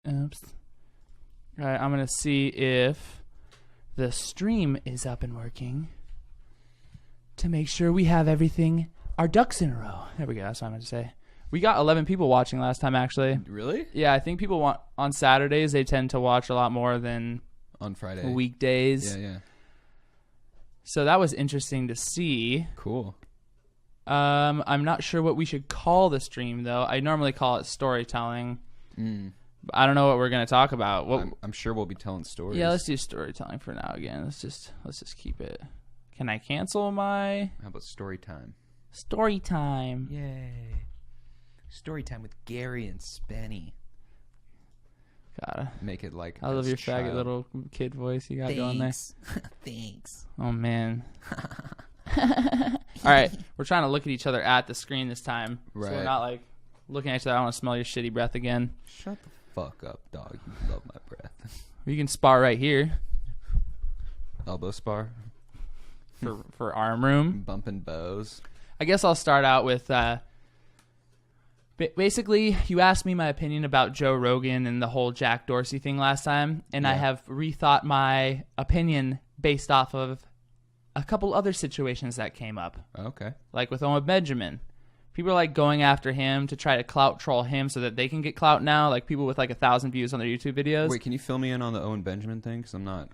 Oops. All right, I'm going to see if the stream is up and working to make sure we have everything, our ducks in a row. There we go. That's what I meant to say. We got 11 people watching last time, actually. Really? Yeah, I think people want on Saturdays, they tend to watch a lot more than on Friday. Weekdays. Yeah. So that was interesting to see. Cool. I'm not sure what we should call the stream, though. I normally call it storytelling. I don't know what we're going to talk about. I'm sure we'll be telling stories. Yeah, let's do storytelling for now again. Let's just keep it. Can I cancel my... How about story time? Story time. Yay. Story time with Gary and Spenny. Gotta make it like... I love your faggot little kid voice you got going there. Thanks. Oh, man. All right. We're trying to look at each other at the screen this time. Right. So we're not like looking at each other. I want to smell your shitty breath again. Shut the fuck up, dog. You love my breath. We can spar right here. Elbow spar. For arm room. Bumping bows. I guess I'll start out with basically you asked me my opinion about Joe Rogan and the whole Jack Dorsey thing last time, and I have rethought my opinion based off of a couple other situations that came up. Okay. Like with Owen Benjamin. People are like going after him to try to clout troll him so that they can get clout now, like people with like 1,000 views on their YouTube videos. Wait, can you fill me in on the Owen Benjamin thing? Because I'm not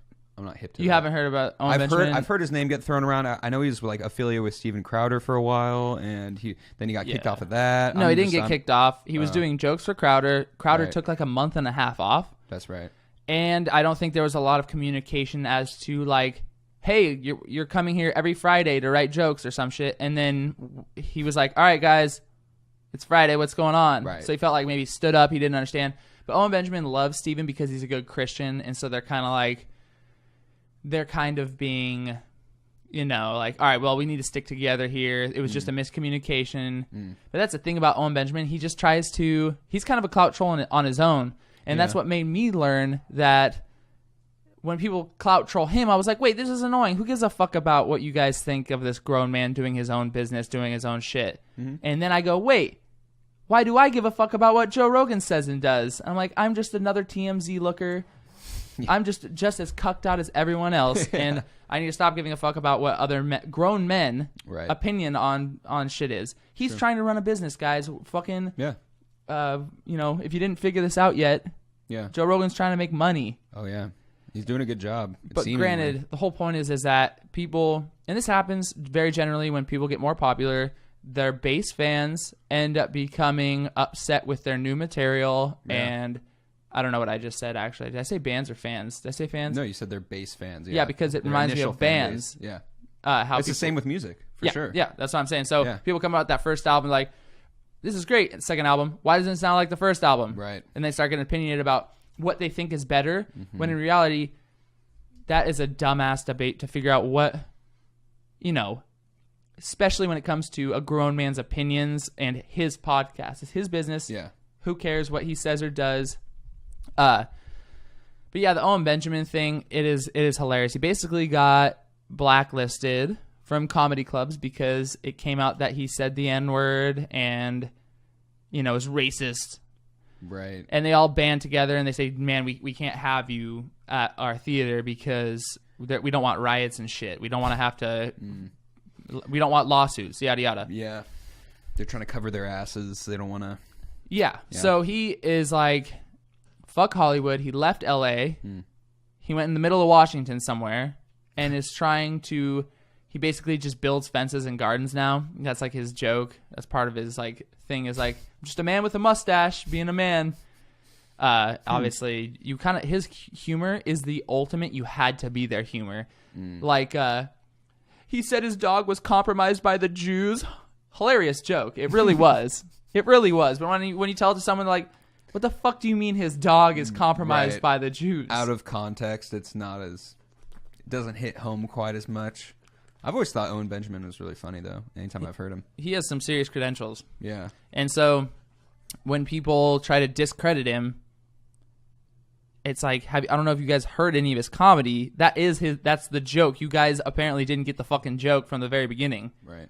hip to You haven't heard about Owen Benjamin? I've heard his name get thrown around. I know he was like affiliated with Steven Crowder for a while, and then he got kicked off of that. No, he didn't get kicked off. He was doing jokes for Crowder. Crowder took like a month and a half off. That's right. And I don't think there was a lot of communication as to like, hey, you're coming here every Friday to write jokes or some shit. And then he was like, all right, guys, it's Friday. What's going on? Right. So he felt like maybe he stood up. He didn't understand. But Owen Benjamin loves Steven because he's a good Christian. And so they're kind of being, you know, like, all right, well, we need to stick together here. It was just a miscommunication. But that's the thing about Owen Benjamin. He just tries to, he's kind of a clout troll on his own. And that's what made me learn that when people clout troll him, I was like, wait, this is annoying. Who gives a fuck about what you guys think of this grown man doing his own business, doing his own shit? And then I go, wait, why do I give a fuck about what Joe Rogan says and does? I'm like, I'm just another TMZ looker. I'm just as cucked out as everyone else, and I need to stop giving a fuck about what other grown men opinion on shit is. He's trying to run a business, guys. Fucking you know, if you didn't figure this out yet, Joe Rogan's trying to make money. Oh yeah, he's doing a good job. But granted, the whole point is that people, and this happens very generally when people get more popular, their base fans end up becoming upset with their new material and. I don't know what I just said, actually. Did I say bands or fans? Did I say fans? No, you said they're bass fans. Yeah, because it reminds me of bands. Yeah. It's the same with music, for sure. Yeah, that's what I'm saying. So people come out with that first album like, this is great. Second album, why doesn't it sound like the first album? Right. And they start getting opinionated about what they think is better, when in reality, that is a dumbass debate to figure out what, you know, especially when it comes to a grown man's opinions and his podcast. It's his business. Yeah. Who cares what he says or does? But yeah, the Owen Benjamin thing, it is hilarious. He basically got blacklisted from comedy clubs because it came out that he said the N-word and, you know, is racist. Right. And they all band together and they say, man, we can't have you at our theater because we don't want riots and shit. We don't want to have to, we don't want lawsuits, yada, yada. Yeah. They're trying to cover their asses. They don't want to. Yeah. So he is like, fuck Hollywood. He left L.A. He went in the middle of Washington somewhere and is trying to... He basically just builds fences and gardens now. That's like his joke. That's part of his like thing is like, I'm just a man with a mustache being a man. Obviously, you kind of... His humor is the ultimate you had to be there humor. Like, he said his dog was compromised by the Jews. Hilarious joke. It really was. It really was. But when you tell it to someone like... What the fuck do you mean his dog is compromised by the Jews? Out of context, it doesn't hit home quite as much. I've always thought Owen Benjamin was really funny, though, anytime I've heard him. He has some serious credentials. Yeah. And so when people try to discredit him, it's like, I don't know if you guys heard any of his comedy. That's the joke. You guys apparently didn't get the fucking joke from the very beginning. Right.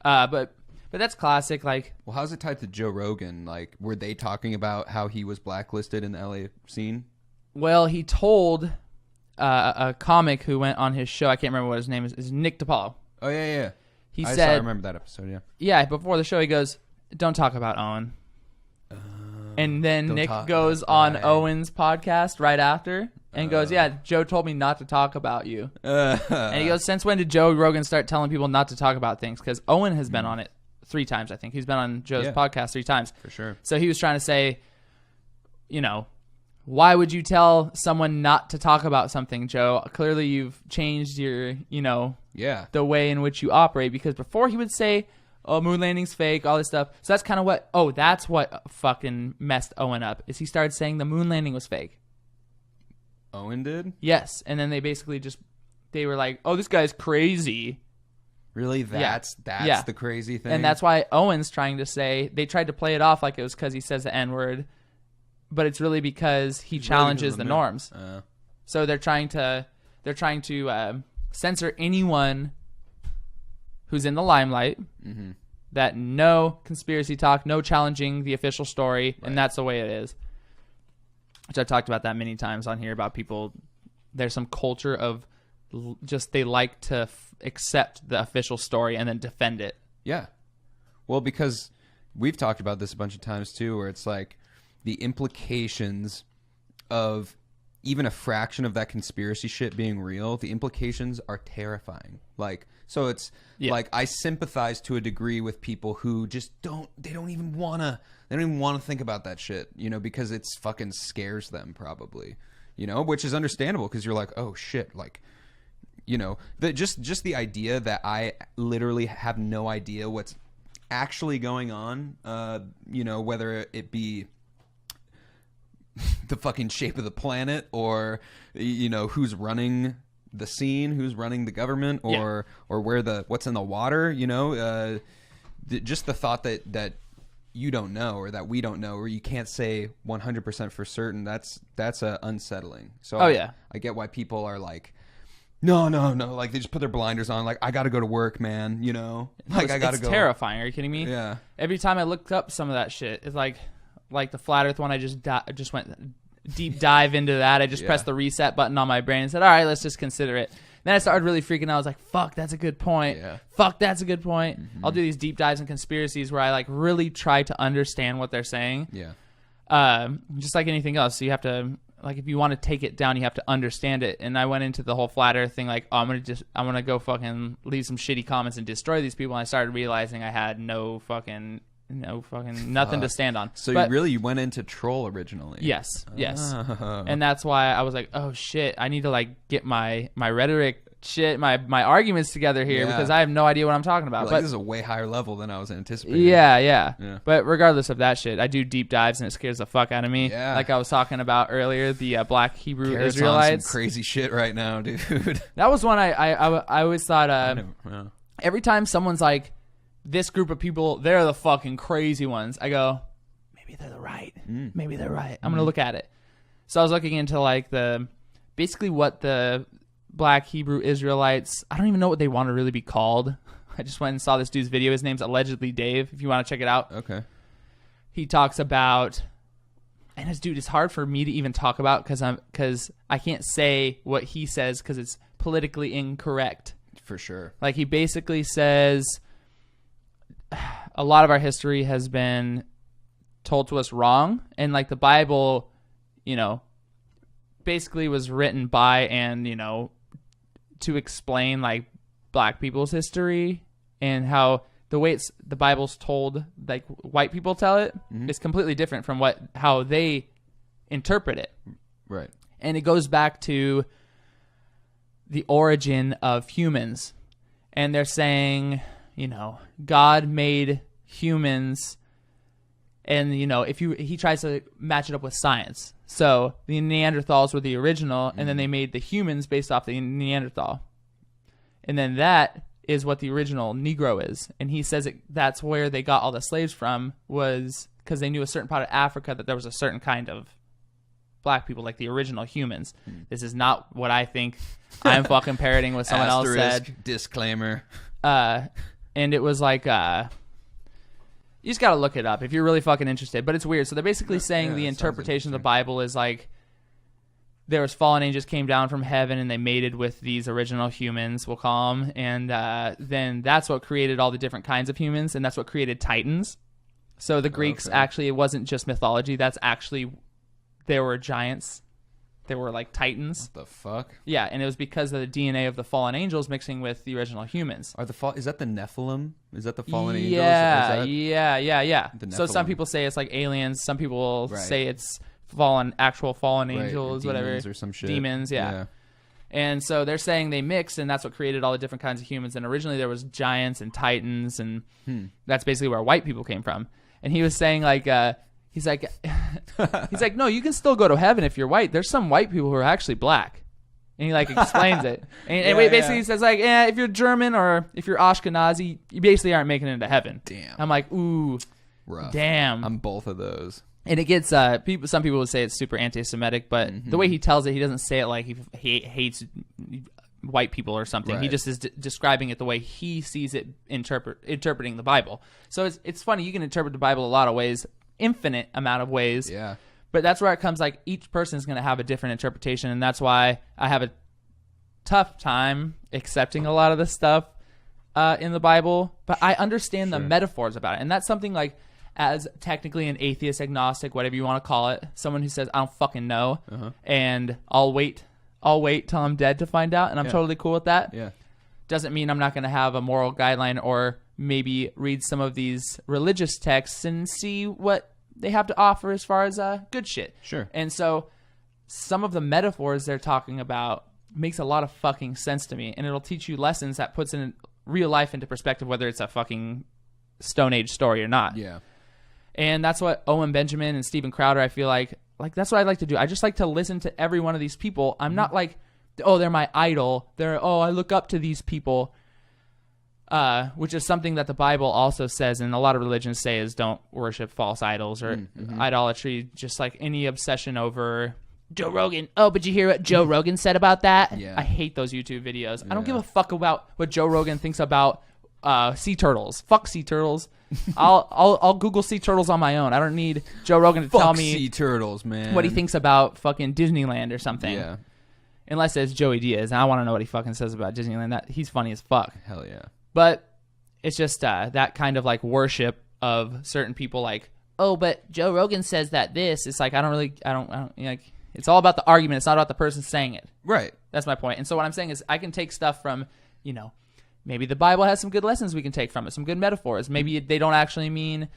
But But that's classic. Like, well, how's it tied to Joe Rogan? Like, were they talking about how he was blacklisted in the LA scene? Well, he told a comic who went on his show. I can't remember what his name is Nick DePaul. Oh yeah. He I said, remember that episode. Yeah. Yeah, before the show, he goes, "Don't talk about Owen." And then Nick goes on Owen's podcast right after and goes, "Yeah, Joe told me not to talk about you." And he goes, "Since when did Joe Rogan start telling people not to talk about things?" Because Owen has been on it 3 times, I think. He's been on Joe's podcast 3 times. For sure. So he was trying to say, you know, why would you tell someone not to talk about something, Joe? Clearly you've changed your, the way in which you operate. Because before he would say, oh, moon landing's fake, all this stuff. So that's kind of that's what fucking messed Owen up, is he started saying the moon landing was fake. Owen did? Yes. And then they basically they were like, oh, this guy's crazy. Really? That's the crazy thing? And that's why Owen's trying to say, they tried to play it off like it was because he says the N-word, but it's really because he challenges the norms. So they're trying to censor anyone who's in the limelight, that no conspiracy talk, no challenging the official story, and that's the way it is. Which I've talked about that many times on here about people. There's some culture of just they like to accept the official story and then defend it. Yeah. Well, because we've talked about this a bunch of times too, where it's like the implications of even a fraction of that conspiracy shit being real, the implications are terrifying. Like, so it's like I sympathize to a degree with people who just don't even want to think about that shit, because it's fucking scares them probably, which is understandable because you're like, oh shit, like, just the idea that I literally have no idea what's actually going on, whether it be the fucking shape of the planet or, who's running the scene, who's running the government, or what's in the water, just the thought that you don't know, or that we don't know, or you can't say 100% for certain, that's unsettling. So I get why people are like, no, like they just put their blinders on, like I gotta go to work, man, like I gotta go. It's terrifying. Are you kidding me? Yeah. Every time I looked up some of that shit, it's like the flat earth one, I just went deep dive into that. I just pressed the reset button on my brain and said, all right, let's just consider it. Then I started really freaking out. I was like, fuck, that's a good point. Yeah. Fuck, that's a good point. I'll do these deep dives and conspiracies where I like really try to understand what they're saying. Yeah. Just like anything else. So you have to, like, if you want to take it down, you have to understand it. And I went into the whole flat earth thing like, oh, I'm going to go fucking leave some shitty comments and destroy these people. And I started realizing I had no fucking nothing to stand on. So you went into troll originally? Yes. And that's why I was like, oh shit, I need to like get my rhetoric shit, my arguments together here, because I have no idea what I'm talking about. But this is a way higher level than I was anticipating. Yeah. But regardless of that shit, I do deep dives and it scares the fuck out of me. Yeah. Like I was talking about earlier, the black Hebrew Garrett's Israelites. On some crazy shit right now, dude. That was one I always thought. Every time someone's like, this group of people, they're the fucking crazy ones, I go, maybe they're the right. Maybe they're right. I'm going to look at it. So I was looking into like basically what the black Hebrew Israelites, I don't even know what they want to really be called. I just went and saw this dude's video. His name's Allegedly Dave, if you want to check it out. Okay. He talks about, and this dude is hard for me to even talk about because I can't say what he says because it's politically incorrect. For sure. Like he basically says, a lot of our history has been told to us wrong, and like the Bible, basically was written by and to explain like black people's history and how the way the Bible's told, like white people tell it, is completely different from how they interpret it. Right. And it goes back to the origin of humans, and they're saying, God made humans, and he tries to match it up with science. So the Neanderthals were the original, and then they made the humans based off the Neanderthal, and then that is what the original Negro is. And he says that's where they got all the slaves from, was because they knew a certain part of Africa that there was a certain kind of black people, like the original humans. This is not what I think. I'm fucking parroting what someone else said. Disclaimer. And it was like You just got to look it up if you're really fucking interested. But it's weird. So they're basically saying the interpretation of the Bible is like there was fallen angels came down from heaven and they mated with these original humans, we'll call them. And then that's what created all the different kinds of humans. And that's what created Titans. So the Greeks actually, it wasn't just mythology. That's actually, there were giants. There were like Titans. What the fuck? Yeah, and it was because of the DNA of the fallen angels mixing with the original humans. Is that the Nephilim? Is that the fallen angels? Yeah. So some people say it's like aliens. Some people say it's actual fallen angels, whatever. Demons or some shit. Demons, yeah. And so they're saying they mixed, and that's what created all the different kinds of humans. And originally there was giants and Titans, and that's basically where white people came from. And he was saying like... He's like, no, you can still go to heaven if you're white. There's some white people who are actually black. And he like explains it. And basically he says like, if you're German or if you're Ashkenazi, you basically aren't making it into heaven. Damn. I'm like, ooh, rough. Damn. I'm both of those. And it gets, some people would say it's super anti-Semitic, but the way he tells it, he doesn't say it like he hates white people or something. Right. He just is describing it the way he sees it interpreting the Bible. So it's funny. You can interpret the Bible a lot of ways. Infinite amount of ways. Yeah. But that's where it comes like each person is going to have a different interpretation, and that's why I have a tough time accepting a lot of the stuff in the Bible. But I understand the metaphors about it, and that's something like as technically an atheist, agnostic, whatever you want to call it, someone who says I don't fucking know, and I'll wait till I'm dead to find out, and I'm totally cool with that. Yeah. Doesn't mean I'm not going to have a moral guideline or maybe read some of these religious texts and see what they have to offer as far as good shit. Sure. And so some of the metaphors they're talking about makes a lot of fucking sense to me, and it'll teach you lessons that puts in real life into perspective, whether it's a fucking Stone Age story or not. Yeah. And that's what Owen Benjamin and Steven Crowder, I feel like that's what I like to do. I just like to listen to every one of these people. I'm not like, oh, they're my idol. I look up to these people. Which is something that the Bible also says, and a lot of religions say is don't worship false idols or idolatry, just like any obsession over Joe Rogan. Oh, but you hear what Joe Rogan said about that? Yeah. I hate those YouTube videos. I don't give a fuck about what Joe Rogan thinks about sea turtles. Fuck sea turtles. I'll Google sea turtles on my own. I don't need Joe Rogan to tell me sea turtles, man. what he thinks about fucking Disneyland or something. Yeah. Unless it's Joey Diaz, and I want to know what he fucking says about Disneyland. He's funny as fuck. Hell yeah. But it's just that kind of like worship of certain people like, oh, but Joe Rogan says that this. It's like, I don't like, it's all about the argument. It's not about the person saying it. Right. That's my point. And so what I'm saying is I can take stuff from, maybe the Bible has some good lessons we can take from it, some good metaphors. Maybe they don't actually mean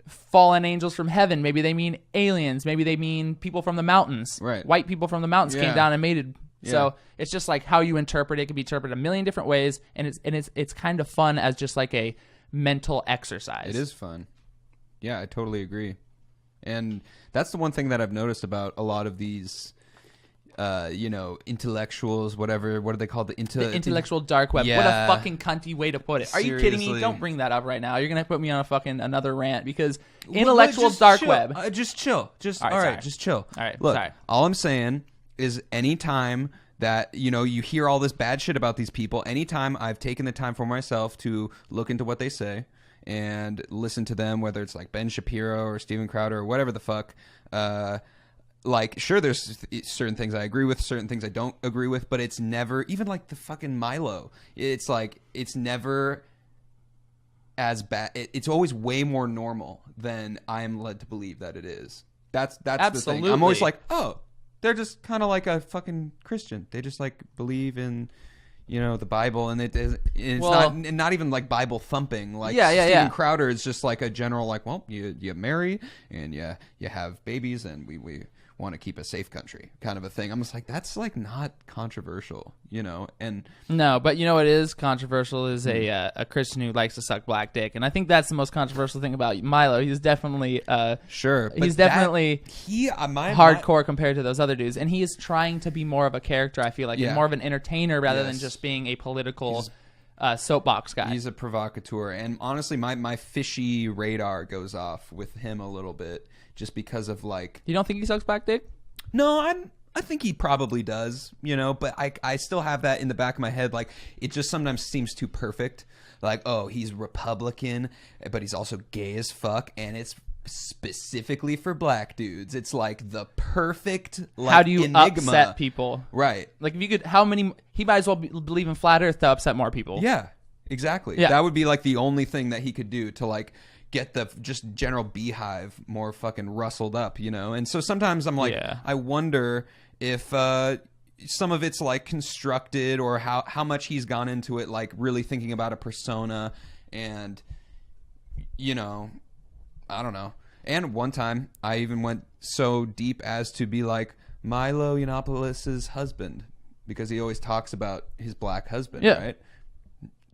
fallen angels from heaven. Maybe they mean aliens. Maybe they mean people from the mountains. Right. White people from the mountains came down and mated. Yeah. So it's just like how you interpret it. It can be interpreted a million different ways, and it's kind of fun as just like a mental exercise. It is fun. Yeah, I totally agree. And that's the one thing that I've noticed about a lot of these, intellectuals, whatever. What are they called? The intellectual dark web. Yeah. What a fucking cunty way to put it. Are you kidding me? Don't bring that up right now. You're gonna put me on a fucking another rant because intellectual dark web. Just chill. Just all right. Just chill. All right. Look, sorry. all I'm saying is anytime that you hear all this bad shit about these people, anytime I've taken the time for myself to look into what they say and listen to them, whether it's like Ben Shapiro or Steven Crowder or whatever the fuck, sure, there's certain things I agree with, certain things I don't agree with, but it's never, even like the fucking Milo, it's like, it's never as bad. It's always way more normal than I am led to believe that it is. That's Absolutely. the thing. I'm always like, oh, they're just kind of like a fucking Christian. They just like believe in, the Bible, and it's not even like Bible thumping. Like Steven Crowder is just like a general like, well, you marry and you have babies, and we want to keep a safe country kind of a thing. I'm just like, that's like not controversial, and no, but what is controversial is a Christian who likes to suck black dick, and I think that's the most controversial thing about Milo. He's definitely sure, he's definitely hardcore compared to those other dudes, and he is trying to be more of a character. I feel like he's more of an entertainer rather than just being a political soapbox guy. He's a provocateur, and honestly, my fishy radar goes off with him a little bit. Just because of like, you don't think he sucks black dick? No, I think he probably does, but I still have that in the back of my head. Like, it just sometimes seems too perfect. Like, oh, he's Republican, but he's also gay as fuck, and it's specifically for black dudes. It's like the perfect, like, how do you enigma. upset people? Right. Like, if you could, he might as well believe in flat earth to upset more people. Yeah, exactly. Yeah. That would be like the only thing that he could do to like get the just general beehive more fucking rustled up, And so sometimes I'm like, I wonder if some of it's like constructed, or how much he's gone into it, like really thinking about a persona, and I don't know. And one time I even went so deep as to be like Milo Yiannopoulos' husband, because he always talks about his black husband, right?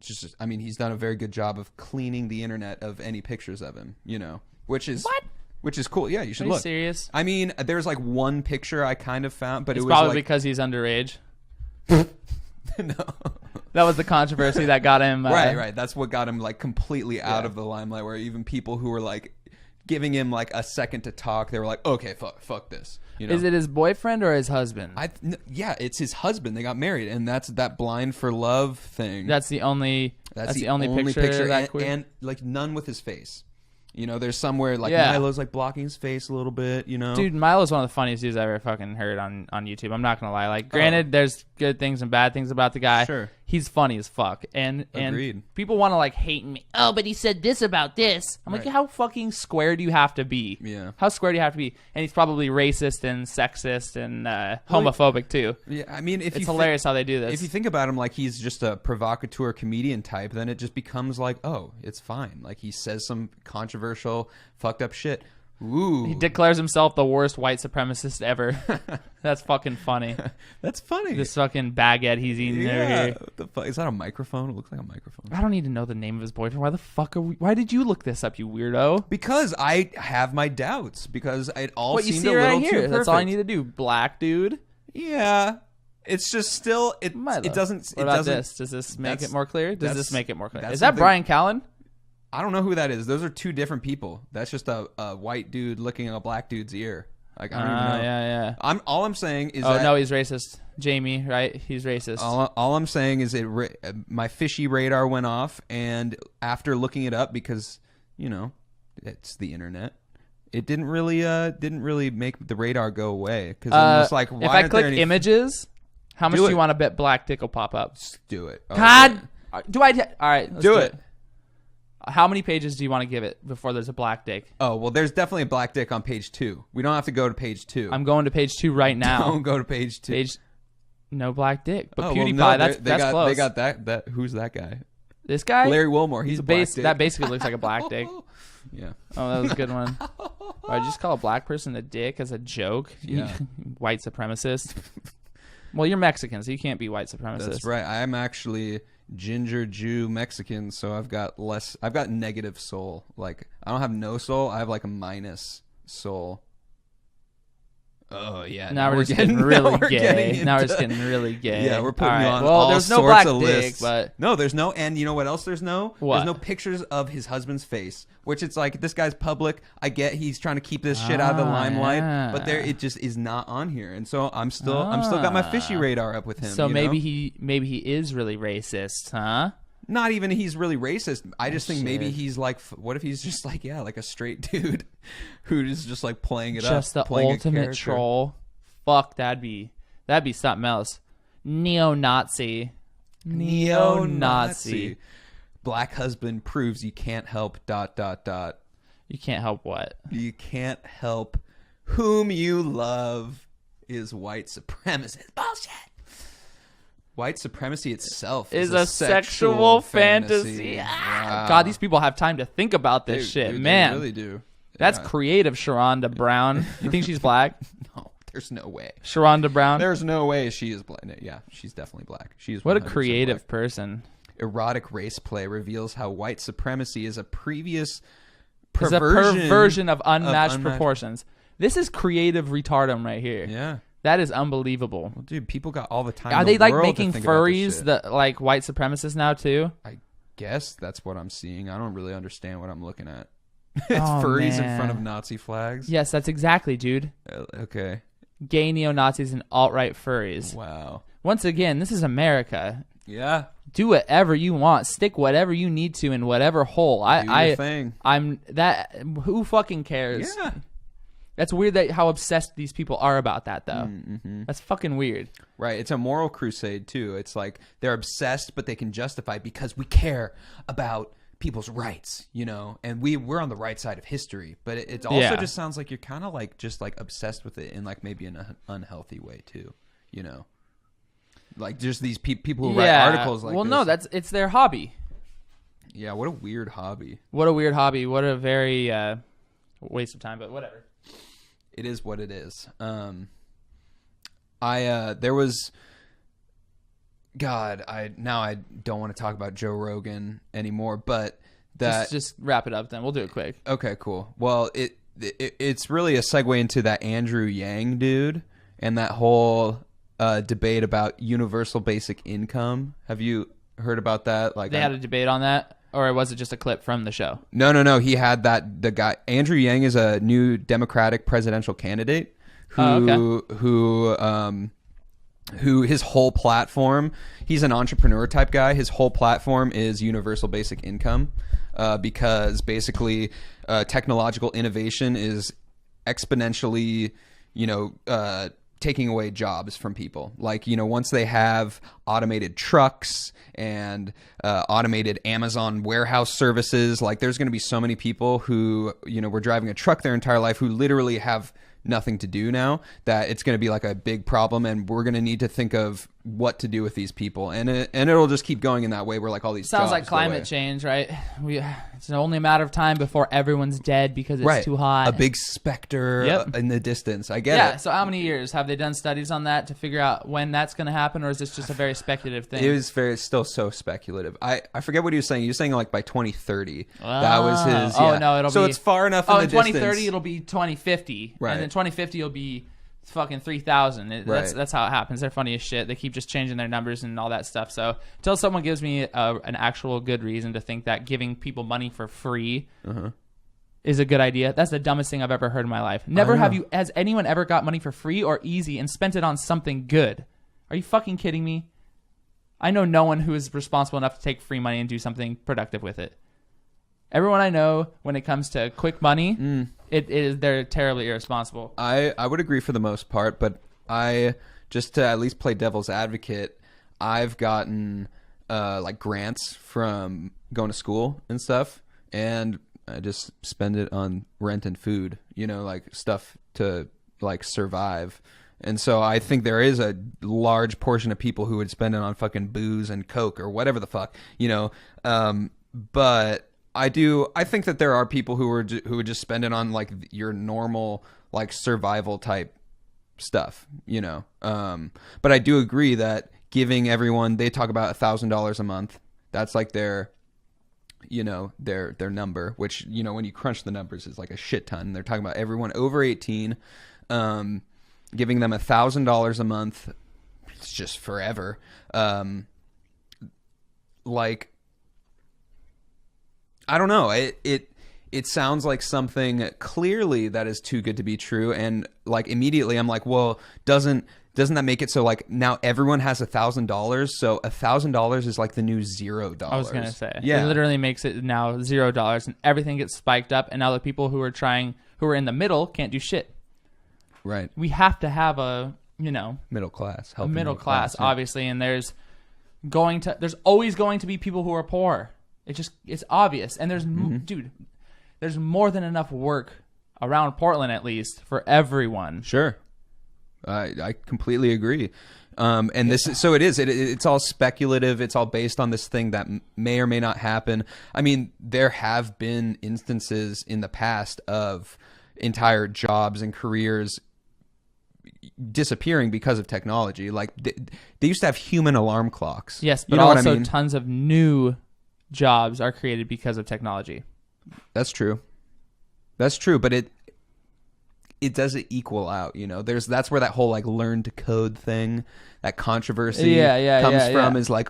Just, I mean, he's done a very good job of cleaning the internet of any pictures of him, which is cool. Yeah, you should look. Are you serious? I mean, there's like one picture I kind of found, but it's it was probably like, because he's underage. no. That was the controversy that got him. Right. That's what got him like completely out of the limelight, where even people who were like giving him like a second to talk, they were like, okay, fuck this. Is it his boyfriend or his husband? Yeah, it's his husband. They got married, and that's that blind for love thing. That's the only picture that and like none with his face. There's somewhere like Milo's like blocking his face a little bit, Dude, Milo's one of the funniest dudes I ever fucking heard on YouTube. I'm not going to lie. Like, granted, there's good things and bad things about the guy. Sure. He's funny as fuck. And people want to, like, hate me. Oh, but he said this about this. I'm like, how fucking square do you have to be? Yeah. How square do you have to be? And he's probably racist and sexist and homophobic, too. Yeah, I mean, it's hilarious how they do this. If you think about him like he's just a provocateur comedian type, then it just becomes like, oh, it's fine. Like, he says some controversial, fucked up shit. Ooh. He declares himself the worst white supremacist ever. That's fucking funny. That's funny. This fucking baguette he's eating over here. What the fuck? Is that a microphone? It looks like a microphone. I don't need to know the name of his boyfriend. Why the fuck why did you look this up, you weirdo? Because I have my doubts. Because it all seemed a little too perfect. That's all I need to do. Black dude. Yeah. It's just still it doesn't. What about this? Does this make it more clear? Does this make it more clear? Is that something... Brian Callen? I don't know who that is. Those are two different people. That's just a white dude looking at a black dude's ear. Like, I don't even know. Yeah. All I'm saying is that... Oh, no, he's racist. Jamie, right? He's racist. All I'm saying is my fishy radar went off, and after looking it up, because, it's the internet, it didn't really make the radar go away. Because I'm just like, why if I click images, how much do you want to bet black dick will pop up? Just do it. God! Do I... All right, let's do it. How many pages do you want to give it before there's a black dick? Oh, well, there's definitely a black dick on page 2. We don't have to go to page 2. I'm going to page 2 right now. Don't go to page 2. No black dick. But PewDiePie, well, no, that's close. They got that. Who's that guy? This guy? Larry Wilmore. He's a black dick. That basically looks like a black dick. Yeah. Oh, that was a good one. I just call a black person a dick as a joke. Yeah. White supremacist. Well, you're Mexican, so you can't be white supremacist. That's right. I'm actually ginger Jew Mexican, so I've got negative soul. Like, I don't have no soul, I have like a minus soul. Oh yeah. Now we're just getting really gay. Now we're just getting really gay. Yeah, we're putting you on well, all there's no sorts black of dick, lists. but no, there's no. And you know what else? There's no. What? There's no pictures of his husband's face. Which it's like, this guy's public. I get he's trying to keep this shit out of the limelight, but it just is not on here. And so I'm still got my fishy radar up with him. So maybe he is really racist, huh? Not even he's really racist. I just think maybe he's like, what if he's just like, like a straight dude who is just like playing it up, just the ultimate troll. Fuck, that'd be something else. Neo-Nazi. Black husband proves you can't help ... You can't help what? You can't help whom you love is white supremacist. Bullshit. White supremacy itself is a sexual fantasy. Wow. God, these people have time to think about this shit, dude, man. They really do. That's creative, Sharonda Brown. You think she's black? No, there's no way. Sharonda Brown? There's no way she is black. Yeah, she's definitely black. She's what a creative person. Erotic race play reveals how white supremacy is a previous perversion of unmatched proportions. This is creative retardum right here. Yeah. That is unbelievable. Well, dude, people got all the time. Are they like making furries that like white supremacists now too? I guess that's what I'm seeing. I don't really understand what I'm looking at. It's furries in front of Nazi flags. Yes, that's exactly, dude. Okay. gay neo-Nazis, and alt-right furries. Wow. Once again, this is America. Yeah. Do whatever you want. Stick whatever you need to in whatever hole. Do your thing. I'm that. Who fucking cares? Yeah. That's weird that how obsessed these people are about that, though. Mm-hmm. That's fucking weird. Right. It's a moral crusade, too. It's like they're obsessed, but they can justify because we care about people's rights, you know, and we're on the right side of history. But it also just sounds like you're kind of like just like obsessed with it in like maybe an unhealthy way, too, you know. Like just these people who write articles like well, this. no, it's their hobby. Yeah, what a weird hobby. What a weird hobby. What a very waste of time, but whatever. It is what it is. There was I don't want to talk about Joe Rogan anymore, but that just wrap it up then. We'll do it quick. Okay, cool. Well, it's really a segue into that Andrew Yang dude and that whole debate about universal basic income. Have you heard about that? Like they had a debate on that, or was it just a clip from the show? No. He had that. The guy Andrew Yang is a new Democratic presidential candidate who his whole platform. He's an entrepreneur type guy. His whole platform is universal basic income, because basically technological innovation is exponentially, taking away jobs from people. Like, once they have automated trucks and automated Amazon warehouse services, like there's going to be so many people who, were driving a truck their entire life who literally have nothing to do now, that it's going to be like a big problem, and we're going to need to think of what to do with these people, and it'll just keep going in that way where like all these sounds like climate change, right? It's only a matter of time before everyone's dead because it's too hot. A big specter in the distance. I get it. Yeah. So how many years have they done studies on that to figure out when that's going to happen, or is this just a very speculative thing? It was still so speculative. I forget what he was saying. He was saying like by 2030. That was his. Yeah. Oh no, it'll be. So it's far enough in the distance. 2030 it'll be 2050, right? And then 2050 will be fucking 3,000. That's how it happens. They're funny as shit. They keep just changing their numbers and all that stuff. So until someone gives me an actual good reason to think that giving people money for free is a good idea, that's the dumbest thing I've ever heard in my life. Has anyone ever got money for free or easy and spent it on something good? Are you fucking kidding me? I know no one who is responsible enough to take free money and do something productive with it. Everyone I know, when it comes to quick money, they're terribly irresponsible. I would agree for the most part, but just to at least play devil's advocate, I've gotten like grants from going to school and stuff, and I just spend it on rent and food, like stuff to like survive. And so I think there is a large portion of people who would spend it on fucking booze and coke or whatever the fuck, but I think that there are people who would just spend it on like your normal like survival type stuff, But I do agree that giving everyone, they talk about $1,000 a month. That's like their number, which, when you crunch the numbers is like a shit ton. They're talking about everyone over 18, giving them $1,000 a month. It's just forever. I don't know. It sounds like something clearly that is too good to be true, and like immediately I'm like, well, doesn't that make it so like now everyone has $1,000? So $1,000 is like the new $0. I was gonna say, it literally makes it now $0, and everything gets spiked up, and now the people who are in the middle can't do shit. Right. We have to have a middle class, obviously, and there's always going to be people who are poor. It's obvious. And there's more than enough work around Portland, at least, for everyone. Sure. I completely agree. And it's all speculative. It's all based on this thing that may or may not happen. I mean, there have been instances in the past of entire jobs and careers disappearing because of technology. Like they used to have human alarm clocks. Yes, but also tons of new jobs are created because of technology. That's true, but it doesn't equal out, that's where that whole like learn to code thing, that controversy comes from. Is like,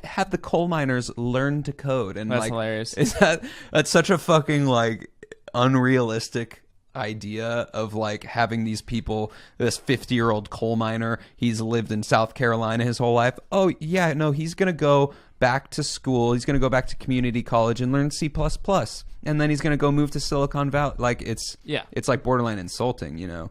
have the coal miners learn to code, and that's like hilarious. That's such a fucking like unrealistic idea of like having these people, this 50-year-old coal miner, he's lived in South Carolina his whole life. Oh yeah, no, he's gonna go back to school, he's gonna go back to community college and learn C++, and then he's gonna go move to Silicon Valley. Like it's like borderline insulting, you know.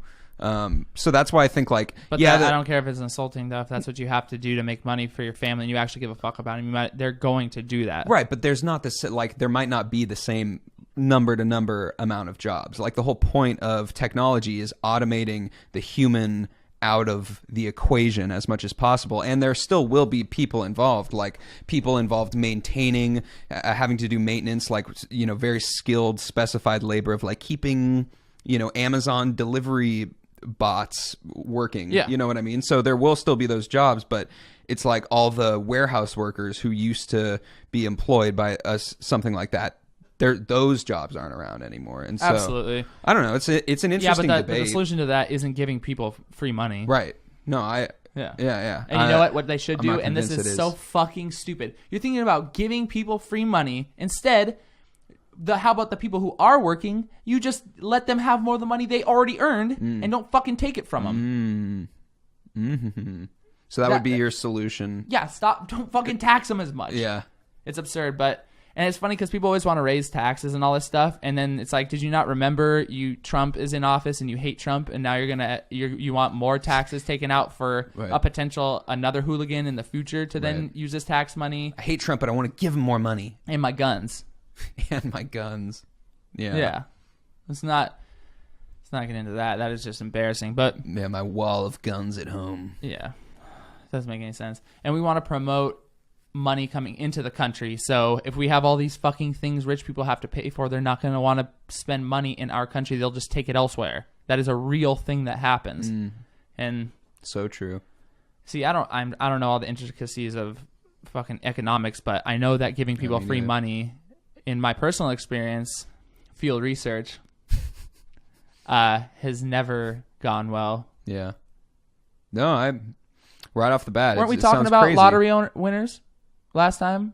So that's why I think like, but I don't care if it's insulting though. If that's what you have to do to make money for your family and you actually give a fuck about them, they're going to do that. Right. But there's not this, like, there might not be the same number to number amount of jobs. Like the whole point of technology is automating the human out of the equation as much as possible. And there still will be people involved, like people involved maintaining, having to do maintenance, like, you know, very skilled, specified labor of like keeping, you know, Amazon delivery bots working. Yeah. You know what I mean? So there will still be those jobs, but it's like all the warehouse workers who used to be employed by us, something like that. Those jobs aren't around anymore, and so absolutely, I don't know. It's an interesting debate. But the solution to that isn't giving people free money, right? No, yeah. And you know what they should do, and this is so fucking stupid. You're thinking about giving people free money instead. How about the people who are working? You just let them have more of the money they already earned, and don't fucking take it from them. Mm-hmm. So that would be your solution. Yeah, don't fucking tax them as much. Yeah, it's absurd, and it's funny because people always want to raise taxes and all this stuff, and then it's like, did you not remember Trump is in office and you hate Trump, and now you want more taxes taken out for a potential another hooligan in the future to then use this tax money? I hate Trump, but I want to give him more money and my guns. And my guns. Yeah. Let's not get into that. That is just embarrassing. But yeah, my wall of guns at home. Yeah. It doesn't make any sense. And we want to promote money coming into the country. So if we have all these fucking things rich people have to pay for, they're not going to want to spend money in our country. They'll just take it elsewhere. That is a real thing that happens. And so true. See, I don't know all the intricacies of fucking economics, but I know that giving people free money, in my personal experience, field research, has never gone well. Yeah. No, right off the bat. Weren't we talking about crazy. lottery winners last time?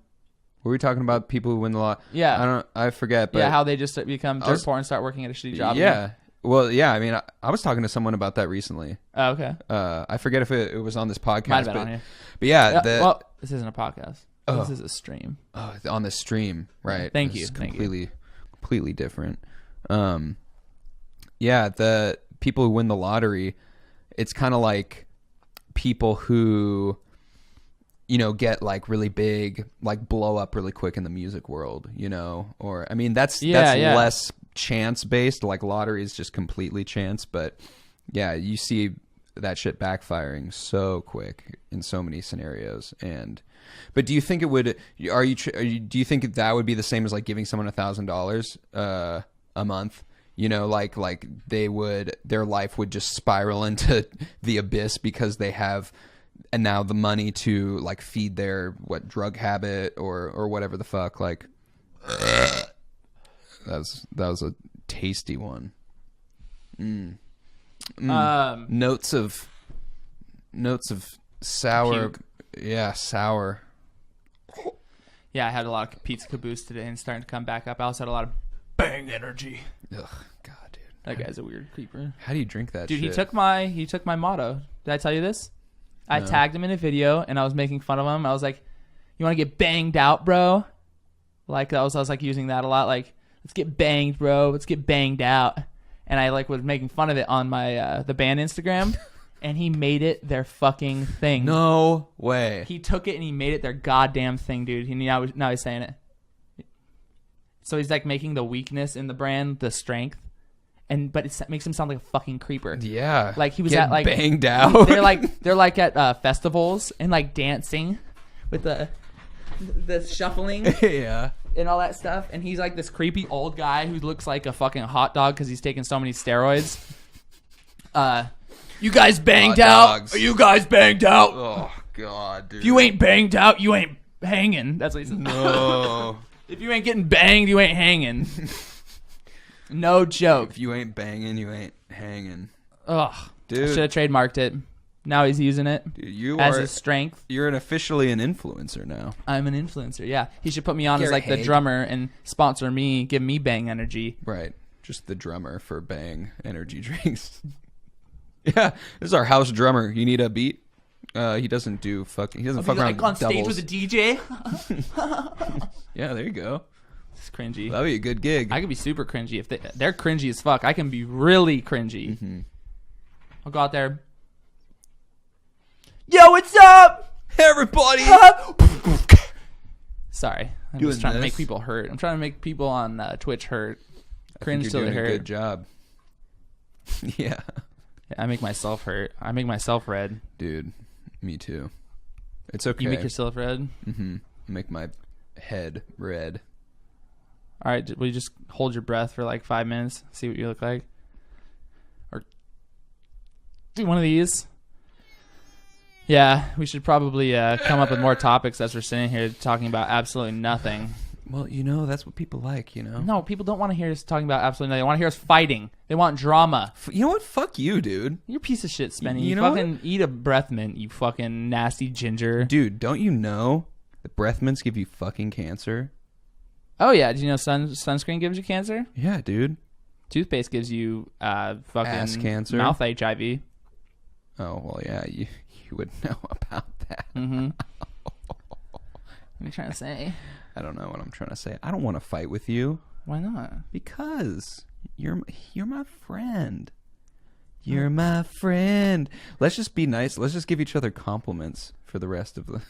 Were we talking about people who win the lot? Yeah. I forget. But yeah, how they just become dirt poor and start working at a shitty job. Yeah. Again. Well, yeah. I mean, I was talking to someone about that recently. Oh, okay. I forget if it was on this podcast. Might have been on here. But yeah. Well, this isn't a podcast. This is a stream. Oh, on the stream, right? Thank you. Completely different. Yeah, the people who win the lottery, it's kind of like people who, you know, get like really big, like blow up really quick in the music world, you know, or I mean that's less chance based. Like lottery is just completely chance, but yeah, you see that shit backfiring so quick in so many scenarios. But do you think it would? Do you think that would be the same as like giving someone $1,000 a month? You know, like their life would just spiral into the abyss because they have and now the money to like feed their drug habit or whatever the fuck. Like that was a tasty one. Notes of sour. Puke. Yeah, sour. Yeah, I had a lot of pizza caboose today and starting to come back up. I also had a lot of bang energy. Ugh, God, dude. That guy's a weird creeper. How do you drink that dude, shit? He took my motto. Did I tell you this? I tagged him in a video and I was making fun of him. I was like, "You want to get banged out, bro?" Like I was like using that a lot. Like, let's get banged, bro. Let's get banged out. And I like was making fun of it on my the band Instagram. And he made it their fucking thing. No way. He took it and he made it their goddamn thing, dude. Now he's saying it. So he's like making the weakness in the brand the strength, but it makes him sound like a fucking creeper. Yeah. Like he was Get at like banged out. They're like at festivals and like dancing with the shuffling. Yeah. And all that stuff. And he's like this creepy old guy who looks like a fucking hot dog because he's taking so many steroids. You guys banged out? Are you guys banged out? Oh, God, dude. If you ain't banged out, you ain't hanging. That's what he said. No. If you ain't getting banged, you ain't hanging. No joke. If you ain't banging, you ain't hanging. Ugh. Dude. I should have trademarked it. Now he's using it as his strength. You're officially an influencer now. I'm an influencer, yeah. He should put me on as like the drummer and sponsor me, give me bang energy. Right. just the drummer for Bang energy drinks. Yeah, this is our house drummer. You need a beat? He doesn't do fucking. He doesn't fuck around like on with doubles. stage with a DJ. Yeah, there you go. It's cringy. That'd be a good gig. I could be super cringy if they're cringy as fuck. I can be really cringy. Mm-hmm. I'll go out there. Yo, what's up, everybody? Sorry, I'm Doing just trying to this. make people hurt. I'm trying to make people on Twitch hurt. Cringe I think till you're they doing hurt. a good job. Yeah, I make myself hurt. I make myself red. dude, me too. It's okay. You make yourself red. Mm-hmm. Make my head red. All right, will you just hold your breath for like 5 minutes, see what you look like, or do one of these? Yeah, we should probably come up with more topics as we're sitting here talking about absolutely nothing. Well, that's what people like, No, people don't want to hear us talking about absolutely nothing. They want to hear us fighting. They want drama. You know what? Fuck you, dude. You're a piece of shit, Spenny. You You know fucking eat a breath mint, you fucking nasty ginger. Dude, don't you know that breath mints give you fucking cancer? Oh, yeah. Did you know sunscreen gives you cancer? Yeah, dude. Toothpaste gives you fucking Ass cancer. mouth HIV. Oh, well, yeah, you would know about that. Mm-hmm. What are you trying to say? I don't know what I'm trying to say. I don't want to fight with you. Why not? Because you're my friend. You're my friend. Let's just be nice. Let's just give each other compliments for the rest of the...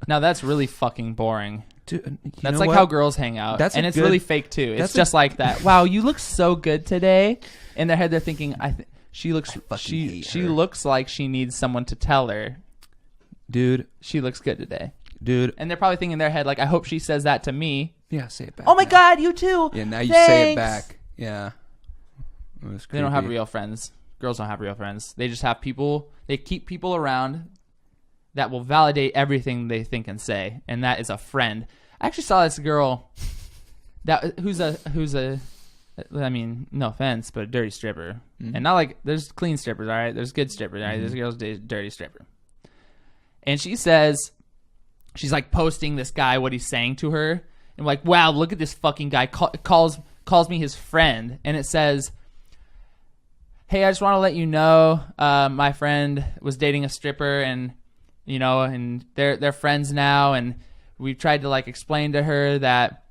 Now, that's really fucking boring. Dude, That's like how girls hang out. That's and a it's good- really fake, too. It's that's just like that. Wow, you look so good today. In their head, they're thinking, she looks hate she her. looks like she needs someone to tell her Dude, she looks good today. dude. And they're probably thinking in their head, like, I hope she says that to me. Yeah, say it back. Oh, my now. God, you too. Yeah, now you Thanks. say it back. Yeah. It was They don't have creepy. real friends. Girls don't have real friends. They just have people. They keep people around that will validate everything they think and say, and that is a friend. I actually saw this girl who's a I mean, no offense, but a dirty stripper. Mm-hmm. And not like there's clean strippers, all right? There's good strippers, all right? There's a girl's dirty stripper. And she says, she's like posting this guy, what he's saying to her. And like, wow, look at this fucking guy. Calls me his friend. And it says, hey, I just want to let you know, my friend was dating a stripper, and and they're friends now, and we've tried to like explain to her that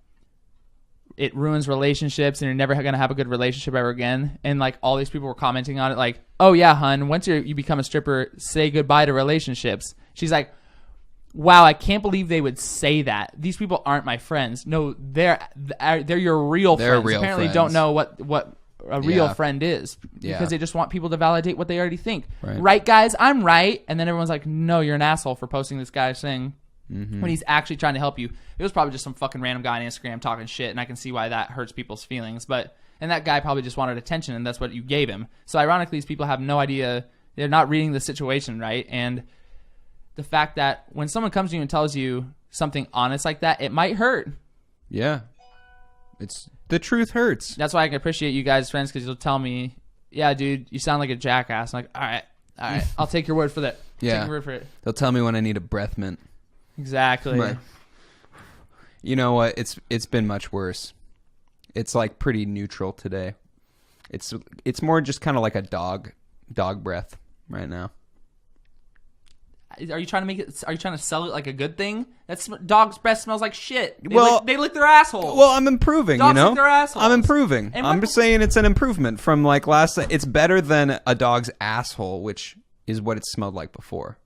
it ruins relationships and you're never gonna have a good relationship ever again. And like all these people were commenting on it, like, oh yeah, hun, once you become a stripper, say goodbye to relationships. She's like, wow, I can't believe they would say that. These people aren't my friends. No, they're your real They're friends. real Apparently friends. don't know what a real Yeah. friend is, Yeah. because they just want people to validate what they already think. Right. Guys? I'm right. And then everyone's like, no, you're an asshole for posting this guy saying when he's actually trying to help you. It was probably just some fucking random guy on Instagram talking shit, and I can see why that hurts people's feelings. And that guy probably just wanted attention, and that's what you gave him. So ironically, these people have no idea. They're not reading the situation right. And the fact that when someone comes to you and tells you something honest like that, it might hurt. Yeah. It's the truth hurts. That's why I can appreciate you guys, friends, because you'll tell me, yeah, dude, you sound like a jackass. I'm like, all right, I'll take your word for that. Yeah. Take your word for it. They'll tell me when I need a breath mint. Exactly. Right. You know what? It's been much worse. It's like pretty neutral today. It's more just kind of like a dog breath right now. Are you trying to make it? Are you trying to sell it like a good thing? Dog's breath smells like shit. They lick their asshole. Well, I'm improving. Dogs you know, lick their assholes. I'm improving. And I'm what- just saying it's an improvement from like last. It's better than a dog's asshole, which is what it smelled like before.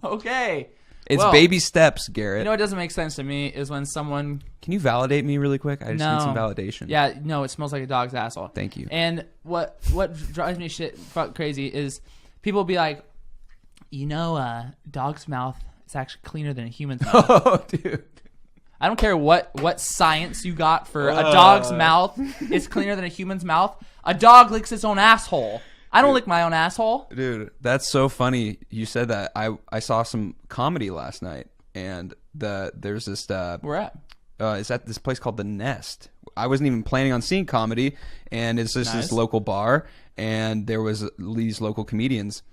Okay. It's Well, baby steps, Garrett. You know what doesn't make sense to me is when someone. Can you validate me really quick? I just No. need some validation. Yeah, no, it smells like a dog's asshole. Thank you. And what drives me fuck crazy is people will be like, dog's mouth is actually cleaner than a human's mouth. Oh, dude. I don't care what science you got for a dog's mouth is cleaner than a human's mouth. A dog licks its own asshole. I don't lick my own asshole. Dude, that's so funny you said that. I saw some comedy last night, and there's this Where at? it's at this place called The Nest. I wasn't even planning on seeing comedy, and it's just Nice. this local bar, and there was these local comedians,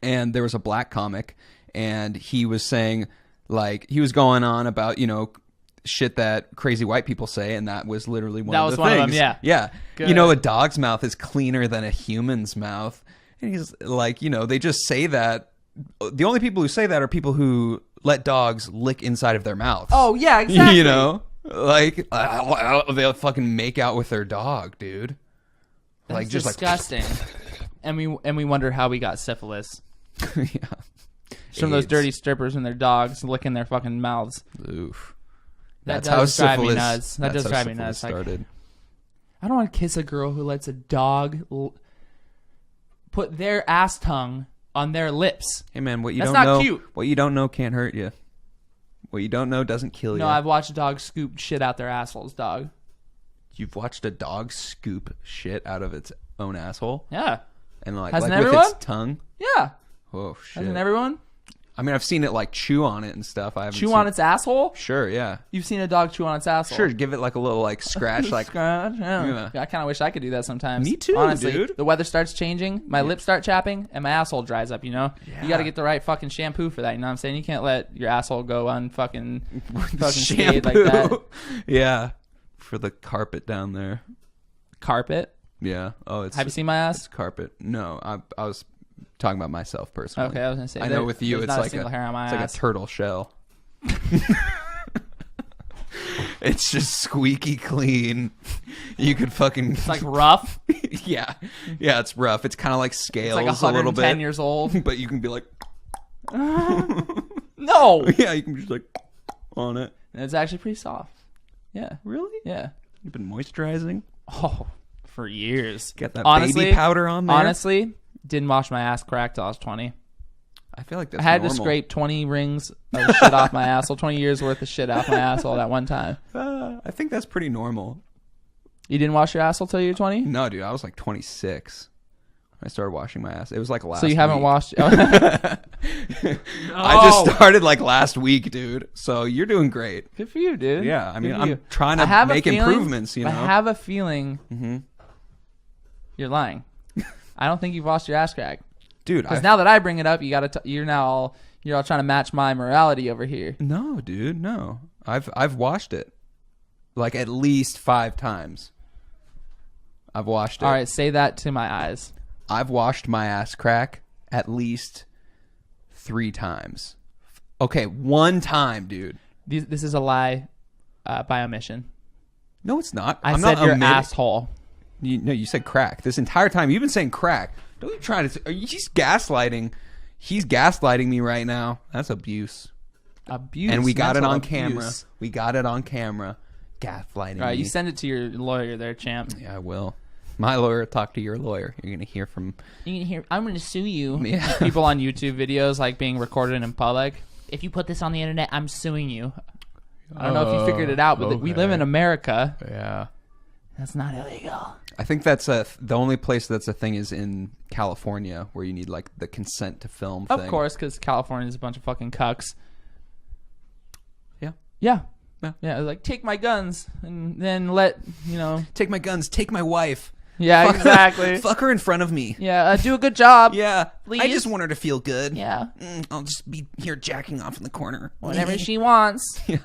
and there was a black comic, and he was saying, like, he was going on about, shit that crazy white people say, and that was literally one That of was the one of things. them, yeah. Yeah. Good. You know, a dog's mouth is cleaner than a human's mouth. And he's like, you know, they just say that. The only people who say that are people who let dogs lick inside of their mouths. Oh, yeah, exactly. You know? Like, they'll fucking make out with their dog, dude. That's like, just disgusting. And we wonder how we got syphilis. Yeah. From those dirty strippers and their dogs licking their fucking mouths. Oof. That That's does how drive syphilis me nuts. That does drive me nuts. Started. Like, I don't want to kiss a girl who lets a dog put their ass tongue on their lips. Hey man, what you That's don't not know, cute. what you don't know can't hurt you. What you don't know doesn't kill you. No, I've watched dogs scoop shit out their assholes, dog. You've watched a dog scoop shit out of its own asshole, Yeah. and like Hasn't with everyone? its tongue. Yeah. Oh shit! Hasn't everyone? I mean, I've seen it like chew on it and stuff. I haven't Chew seen... on its asshole? Sure, yeah. You've seen a dog chew on its asshole? Sure, give it like a little like scratch, like Scratch, yeah. Yeah. I kind of wish I could do that sometimes. Me too, honestly, dude. The weather starts changing, my lips start chapping, and my asshole dries up, you know? Yeah. You got to get the right fucking shampoo for that, you know what I'm saying? You can't let your asshole go on fucking scathed like that. Yeah, for the carpet down there. Carpet? Yeah. Oh, it's. Have you seen my ass? It's carpet. No, I was talking about myself personally. Okay, I was going to say. I know with you, there's it's not like a single hair on my it's like ass. a turtle shell. It's just squeaky clean. You could fucking. It's like rough. Yeah, it's rough. It's kind of like scales It's like a little 110 bit, years old. but you can be like, No! yeah, you can just like on it. And it's actually pretty soft. Yeah. Really? Yeah. You've been moisturizing. Oh, for years. Get that Honestly, baby powder on there. Honestly, didn't wash my ass crack till I was 20. I feel like that's I had normal. to scrape 20 rings of shit off my asshole, 20 years worth of shit off my asshole at one time. I think that's pretty normal. You didn't wash your asshole till you were 20? No, dude, I was like 26 when I started washing my ass. It was like last. So you haven't week. washed. I just started like last week, dude. So you're doing great. Good for you, dude. Yeah, I mean, Good for I'm you. trying I to have a make feeling- improvements. You know, I have a feeling you're lying. I don't think you've washed your ass crack. dude. Because now that I bring it up, you're all trying to match my morality over here. No, dude, no. I've washed it like at least 5 times. I've washed it. All right, say that to my eyes. I've washed my ass crack at least 3 times. Okay, 1 time, dude. This is a lie by omission. No, it's not. I I'm said not your omitting- asshole. No, you said crack. This entire time you've been saying crack. Don't you try to? He's gaslighting. He's gaslighting me right now. That's abuse. Abuse. And we got it mental on abuse. camera. We got it on camera. Gaslighting. All right, me. you send it to your lawyer there, champ. Yeah, I will. My lawyer talk to your lawyer. You're gonna hear from. You can hear. I'm going to sue you. Yeah. People on YouTube videos like being recorded in public. If you put this on the internet, I'm suing you. I don't know if you figured it out, but we live in America. Yeah. That's not illegal. I think that's the only place that's a thing is in California where you need like the consent to film thing. Of course, because California is a bunch of fucking cucks. Yeah. Yeah. Yeah. Yeah. Like, take my guns and then let, Take my guns. Take my wife. Yeah, Fuck- exactly. Fuck her in front of me. Yeah, do a good job. Yeah. Please. I just want her to feel good. Yeah. I'll just be here jacking off in the corner. Whatever she wants. Yeah.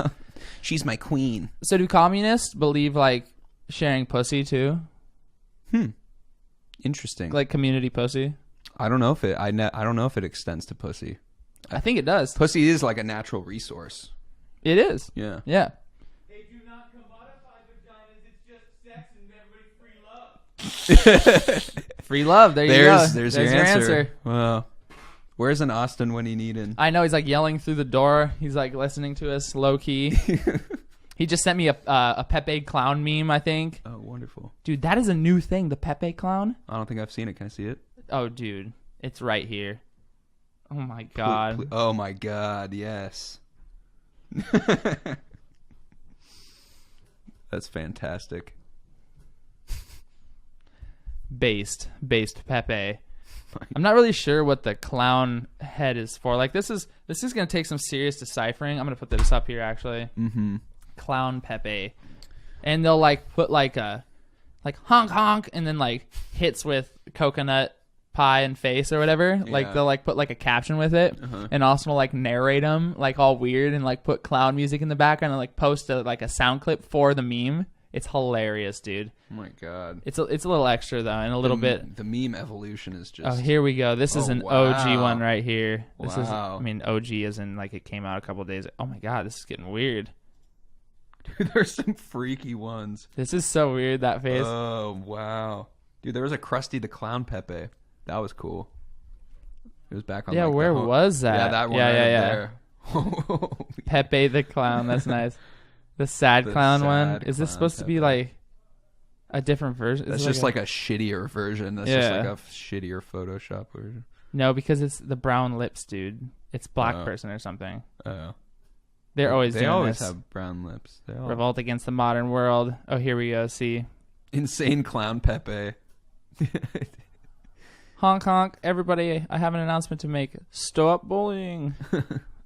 She's my queen. So do communists believe, like, sharing pussy, too? Interesting. Like, community pussy? I don't know if it. I don't know if it extends to pussy. I think it does. Pussy is like a natural resource. It is. Yeah. Yeah. They do not commodify vaginas. It's just sex and everybody's free love. Free love. There you go. There's your answer. Well, where's an Austin when you need him? I know. He's, like, yelling through the door. He's, like, listening to us low-key. He just sent me a Pepe clown meme, I think. Oh, wonderful. Dude, that is a new thing, the Pepe clown. I don't think I've seen it. Can I see it? Oh, dude. It's right here. Oh, my God. Oh my God. Yes. That's fantastic. Based Pepe. I'm not really sure what the clown head is for. Like, this is going to take some serious deciphering. I'm going to put this up here, actually. Mm-hmm. Clown Pepe. And they'll, like, put, like, a... Like, honk, honk, and then, like, hits with coconut pie and face or whatever. Like Yeah. they'll like put like a caption with it, and also like narrate them like all weird and like put clown music in the background and like post like a sound clip for the meme. It's hilarious, dude. Oh my god. It's a little extra though, and a little bit. The meme evolution is just. Oh, here we go. This is Oh, an wow. OG one right here. This is, Wow. I mean, OG as in like it came out a couple days. Oh my god, this is getting weird. Dude, there's some freaky ones. This is so weird. That face. Oh wow, dude, there was a Krusty the Clown Pepe. That was cool. It was back on. Yeah, like, where the was that? Yeah, that one. Yeah, right yeah, there. Pepe the Clown. That's nice. The sad The clown one. sad Is this clown supposed to be Pepe. like a different version? That's Is it just like a shittier version. That's Yeah. just like a shittier Photoshop version. no, because it's the brown lips, dude. It's black Oh. person or something. Oh, They're always they doing always this. have brown lips. They all... Revolt against the modern world. Oh, here we go. See, Insane Clown Pepe. honk honk. Everybody, I have an announcement to make. Stop bullying.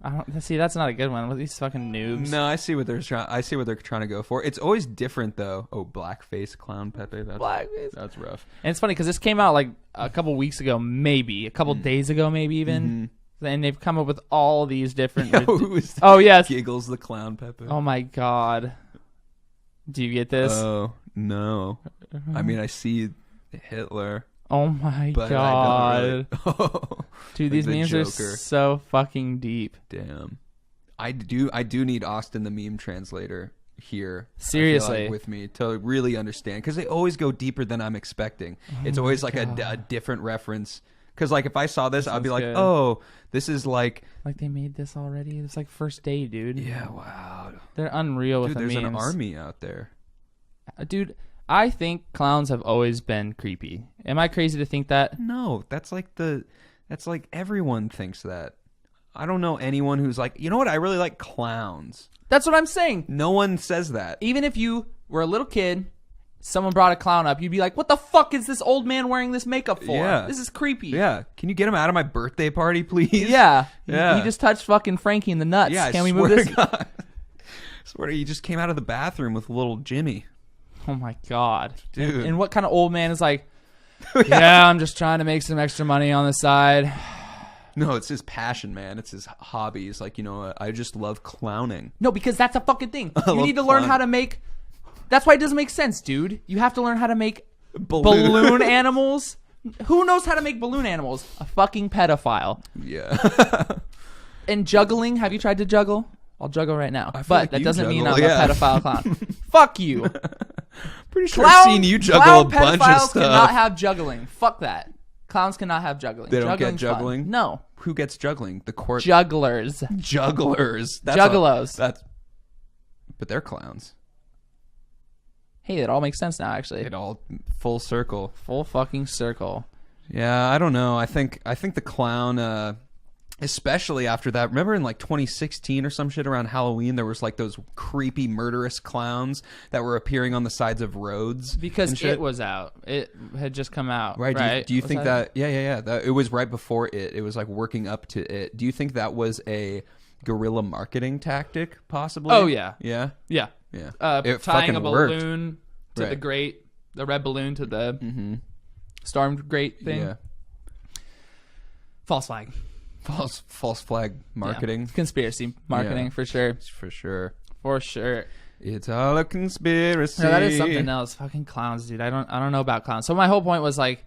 I don't see. That's not a good one. With these fucking noobs. No, I see what they're trying. I see what they're trying to go for. It's always different though. Oh, blackface Clown Pepe. That's Blackface. That's rough. And it's funny because this came out like a couple weeks ago, maybe a couple days ago, maybe even. And they've come up with all these different. Oh yes. Giggles the Clown Pepe. Oh my god. Do you get this? Oh no! I mean, I see Hitler, Oh my but god. I don't really... Oh, Dude, like these the memes Joker. are so fucking deep. Damn. I do need Austin the meme translator here. I feel Seriously. like, with me to really understand, because they always go deeper than I'm expecting. It's always like a different reference. Because like if I saw this, I'd be like, good. oh, this is like, Like they made this already. It's like first day, dude. yeah, wow, They're unreal with dude. the There's memes. an army out there. Dude, I think clowns have always been creepy. Am I crazy to think that? No, that's like everyone thinks that. I don't know anyone who's like, you know what? I really like clowns. That's what I'm saying. No one says that. Even if you were a little kid, someone brought a clown up, you'd be like, what the fuck is this old man wearing this makeup for? Yeah. This is creepy. Yeah. Can you get him out of my birthday party, please? Yeah. Yeah. He just touched fucking Frankie in the nuts. Yeah. Can we swear move this? to God. Swear to you, just came out of the bathroom with little Jimmy. Oh my god. Dude. And what kind of old man is like, yeah, I'm just trying to make some extra money on the side. No, it's his passion, man. It's his hobby. He's like, you know, I just love clowning. No, because that's a fucking thing. You love need to learn clown. how to make. That's why it doesn't make sense, dude. You have to learn how to make Balloon. balloon animals. Who knows how to make balloon animals? A fucking pedophile. Yeah. And juggling. Have you tried to juggle? I'll juggle right now. feel But like that you doesn't mean juggle, I'm yeah. a pedophile clown. Fuck you. Pretty sure I've seen you juggle a bunch of pedophiles cannot stuff. have juggling. Fuck that. Clowns cannot have juggling. They don't get Juggling's fun. juggling? No. Who gets juggling? The court Jugglers. jugglers. Juggalos. But they're clowns. Hey, it all makes sense now, actually. It all full circle. Full fucking circle. Yeah, I don't know. I think the clown, especially after that. Remember in like 2016 or some shit around Halloween, there was like those creepy murderous clowns that were appearing on the sides of roads and Because shit. it was out. It had just come out. Right. Right. Do you Was think that? Yeah. That, it was right before it. It was like working up to it. Do you think that was a guerrilla marketing tactic, possibly? Oh, yeah. Yeah. Yeah. Yeah. Tying It fucking a worked. balloon to the Right. grate, the red balloon to the storm grate thing. Yeah. False flag. False flag marketing. Yeah. Conspiracy marketing Yeah. for sure. For sure. For sure. It's all a conspiracy. No, that is something else. Fucking clowns, dude. I don't know about clowns. So my whole point was like,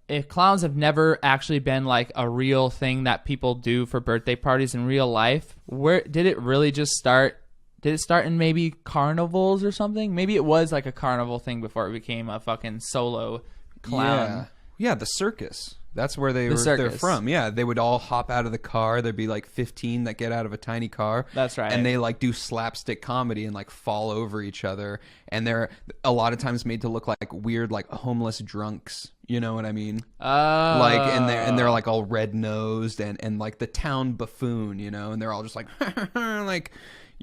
if clowns have never actually been like a real thing that people do for birthday parties in real life, where did it really just start? Did it start in maybe carnivals or something? Maybe it was like a carnival thing before it became a fucking solo clown. Yeah, the circus. That's where they're circus. from. Yeah, they would all hop out of the car. There'd be like 15 that get out of a tiny car. That's right. And they like do slapstick comedy and like fall over each other. And they're a lot of times made to look like weird, like homeless drunks. You know what I mean? Like, and they're like all red nosed and like the town buffoon. You know, and they're all just like like,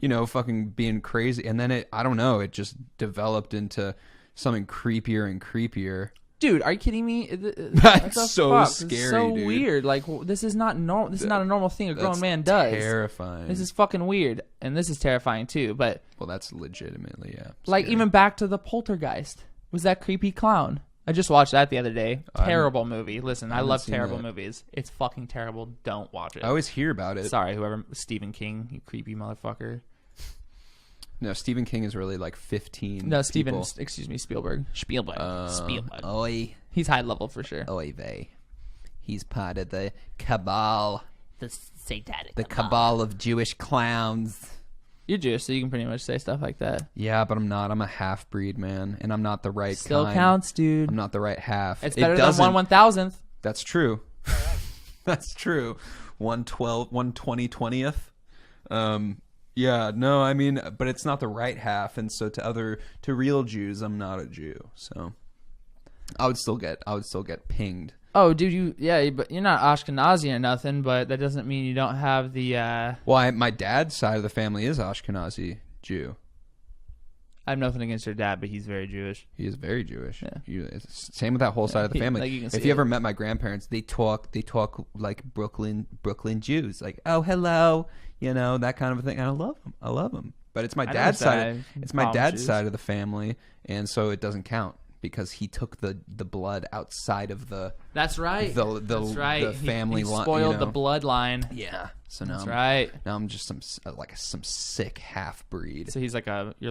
you know, fucking being crazy. And then I don't know, it just developed into something creepier and creepier. Dude, are you kidding me? That's What the so fuck? scary, This is so dude. weird. Like, this is not normal. This is not a normal thing a grown That's man does. Terrifying. This is fucking weird, and this is terrifying too. But well, that's legitimately like, scary. even back to the poltergeist, was that creepy clown? I just watched that the other day. Terrible movie. Listen, I haven't love seen terrible that. movies. It's fucking terrible. Don't watch it. I always hear about it. Sorry, whoever Stephen King, you creepy motherfucker. No, Stephen King is really like 15. No, Steven. people. Excuse me, Spielberg. Spielberg. Oi, He's high level for sure. oy vey. He's part of the cabal, The satanic. the cabal of Jewish clowns. You're Jewish, so you can pretty much say stuff like that. Yeah, but I'm not. I'm a half breed, man, and I'm not the right Still kind. counts, dude. I'm not the right half. It's It better than doesn't- 1/1000th. That's true. That's true. 1/12, 1/20, 20th. Yeah, no, I mean, but it's not the right half, and so to real Jews, I'm not a Jew. So I would still get pinged. Oh, dude, but you're not Ashkenazi or nothing, but that doesn't mean you don't have the, I Well, my dad's side of the family is Ashkenazi Jew. have nothing against your dad, but he's very Jewish. He is very Jewish. Yeah. Same with that whole side of the family. like you can see If you it. ever met my grandparents, they talk like Brooklyn Jews, like, oh, hello, that kind of a thing. And I love them. But it's my I dad's never side. said It's my problem dad's Jews. side of the family, and so it doesn't count because he took the blood outside of the. That's right. That's right. the family he line, spoiled the bloodline. Yeah. So now That's right. Now I'm just some sick half breed. So you're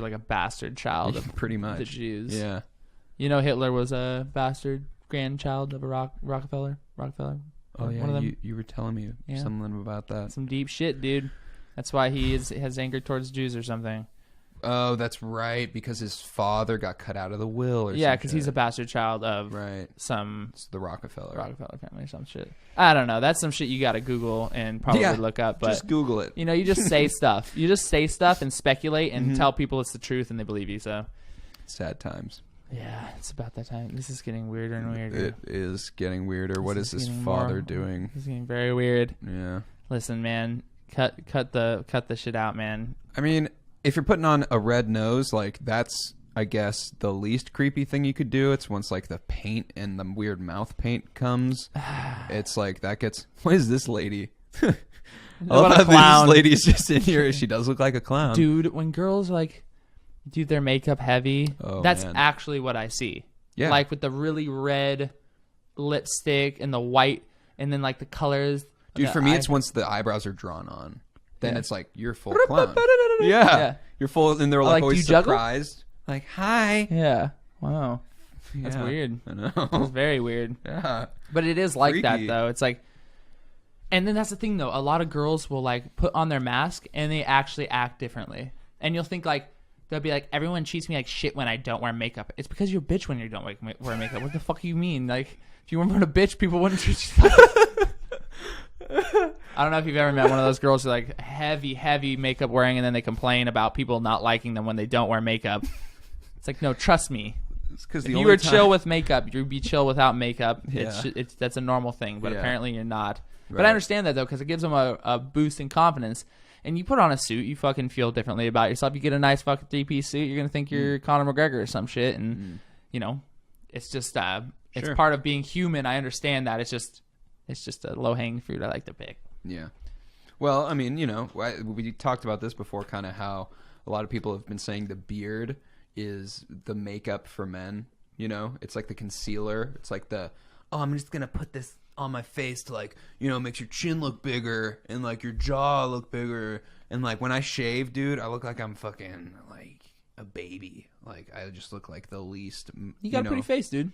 like a bastard child of Pretty much. the Jews. Yeah. You know Hitler was a bastard grandchild of a Rockefeller. Oh yeah. One of them. You were telling me Yeah. something about that. Some deep shit, dude. That's why he has anger towards Jews or something. Oh, that's right, because his father got cut out of the will or Yeah, because because he's a bastard child of right. some It's the Rockefeller. family or some shit. I don't know. That's some shit you got to Google and probably Yeah, look up. But just Google it. you just say stuff. You just say stuff and speculate and Mm-hmm. tell people it's the truth and they believe you. So Sad times. yeah, it's about that time. This is getting weirder and weirder. It is getting weirder. What is his getting father more- doing? It's getting very weird. Yeah. Listen, man, cut the shit out, man. I mean, if you're putting on a red nose, like that's, I guess, the least creepy thing you could do. It's once like the paint and the weird mouth paint comes. It's like that gets. What is this lady? I love What a how clown. this lady's just in here. She does look like a clown. Dude, when girls like do their makeup heavy, Oh, that's man. actually what I see. Yeah. Like with the really red lipstick and the white and then like the colors. Dude, the for me, eye- it's once the eyebrows are drawn on. Then Yeah. it's like you're full clown. Yeah. Yeah. You're full, and they're Or, like like, do always you juggle? surprised. Like, hi. Yeah. Wow. That's Yeah, weird. I It's know. very weird. Yeah. But it is like that Freaky. though. It's like, and then that's the thing though. A lot of girls will like put on their mask and they actually act differently. And you'll think like they'll be like, everyone treats me like shit when I don't wear makeup. It's because you're a bitch when you don't wear makeup. What the fuck do you mean? Like if you weren't a bitch, people wouldn't treat you. I don't know if you've ever met one of those girls who like heavy makeup wearing, and then they complain about people not liking them when they don't wear makeup. It's like, no, trust me. It's because If you were chill with makeup, you'd be chill without makeup. Yeah. It's that's a normal thing, but Yeah. apparently you're not. But Right. I understand that though, because it gives them a boost in confidence. And you put on a suit, you fucking feel differently about yourself. You get a nice fucking 3-piece suit, you're gonna think you're Conor McGregor or some shit, and it's just it's Sure. part of being human. I understand that. It's just a low hanging fruit I like to pick. Yeah. Well, I mean, we talked about this before, kind of how a lot of people have been saying the beard is the makeup for men. It's like the concealer. It's like I'm just going to put this on my face to like, makes your chin look bigger and like your jaw look bigger. And like when I shave, dude, I look like I'm fucking like a baby. Like I just look like the least. You got a pretty face, dude.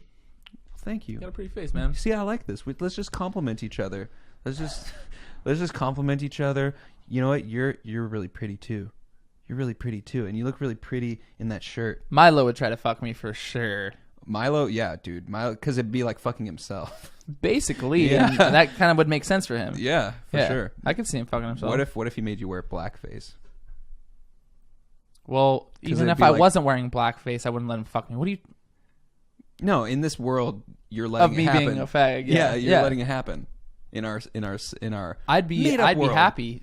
Thank you. You got a pretty face, man. See, I like this. Let's just compliment each other. Let's just compliment each other. You know what? You're really pretty too. You're really pretty too, and you look really pretty in that shirt. Milo would try to fuck me for sure. Milo, yeah, dude. Milo, because it'd be like fucking himself. Basically, Yeah. and that kind of would make sense for him. Yeah, for sure. I could see him fucking himself. What if he made you wear blackface? Well, 'Cause even it'd if be I like- wasn't wearing blackface, I wouldn't let him fuck me. What do you No, in this world, you're letting of me it happen. being a fag? Yeah, you're letting it happen. In our. I'd be made-up world. happy.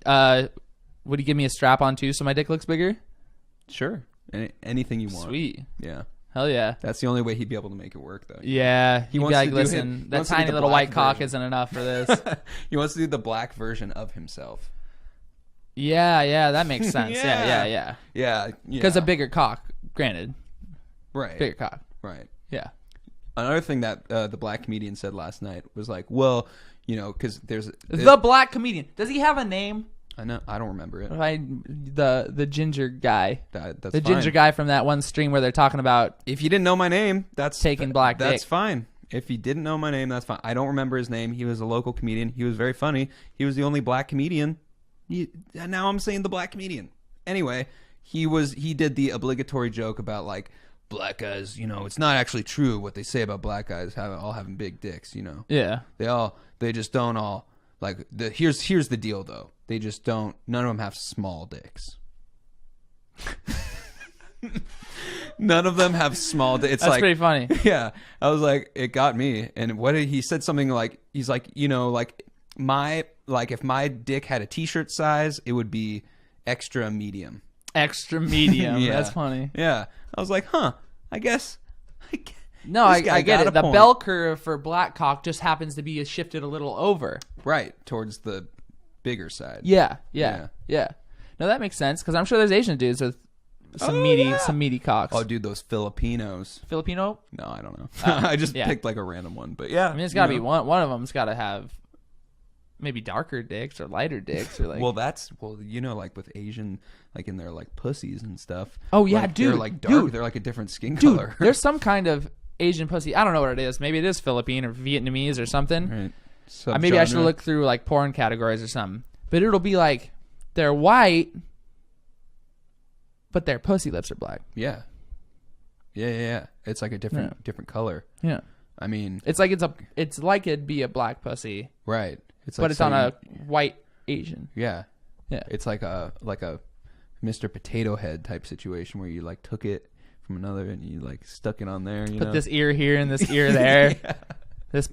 Would you give me a strap on too, so my dick looks bigger? Sure. Anything you want. Sweet, Yeah. hell yeah. That's the only way he'd be able to make it work, though. Yeah, he'd be wants like, to do listen, he that wants to do tiny the little black white cock version. isn't enough for this. He wants to do the black version of himself. yeah, that makes sense. Yeah. Yeah. Because a bigger cock, granted, Right. bigger cock. Right. Yeah. Another thing that the black comedian said last night was like, well, you know, because there's the black comedian. Does he have a name? I know, I don't remember it. The ginger guy. That's the fine. ginger guy from that one stream where they're talking about If you didn't know my name, that's taking black That's dick. fine. If you didn't know my name, that's fine. I don't remember his name. He was a local comedian. He was very funny. He was the only black comedian. Now I'm saying the black comedian. Anyway, he did the obligatory joke about like black guys. You know, it's not actually true what they say about black guys all having big dicks. You know. Yeah. They just don't all like here's the deal though. They just don't. None of them have small dicks. None of them have small dicks. It's That's like, pretty funny. Yeah, I was like, it got me. And he said something like, he's like, you know, like if my dick had a t-shirt size, it would be extra medium. Extra medium. Yeah. That's funny. Yeah, I was like, huh. I guess. No, I get got it. a The point. bell curve for black cock just happens to be shifted a little over. Right towards the bigger side. Yeah. No, that makes sense because I'm sure there's Asian dudes with some meaty cocks. Oh, dude, those Filipinos. Filipino? No, I don't know. I just yeah. picked like a random one, but yeah. I mean, it's got to be one of them's got to have maybe darker dicks or lighter dicks or like. well, you know, like with Asian, like in their like pussies and stuff. Oh yeah, like, dude. They're like dark. Dude, they're like a different skin dude, color. there's some kind of Asian pussy. I don't know what it is. Maybe it is Philippine or Vietnamese or something. Right. Maybe I should look through like porn categories or something. But it'll be like they're white, but their pussy lips are black. Yeah. It's like a different color. Yeah. I mean, It's like it'd be a black pussy, right. It's but like it's on a white Asian. Yeah. Yeah. It's like a Mr. Potato Head type situation where you like took it from another and you like stuck it on there. You Put know? this ear here and this ear there. Yeah. This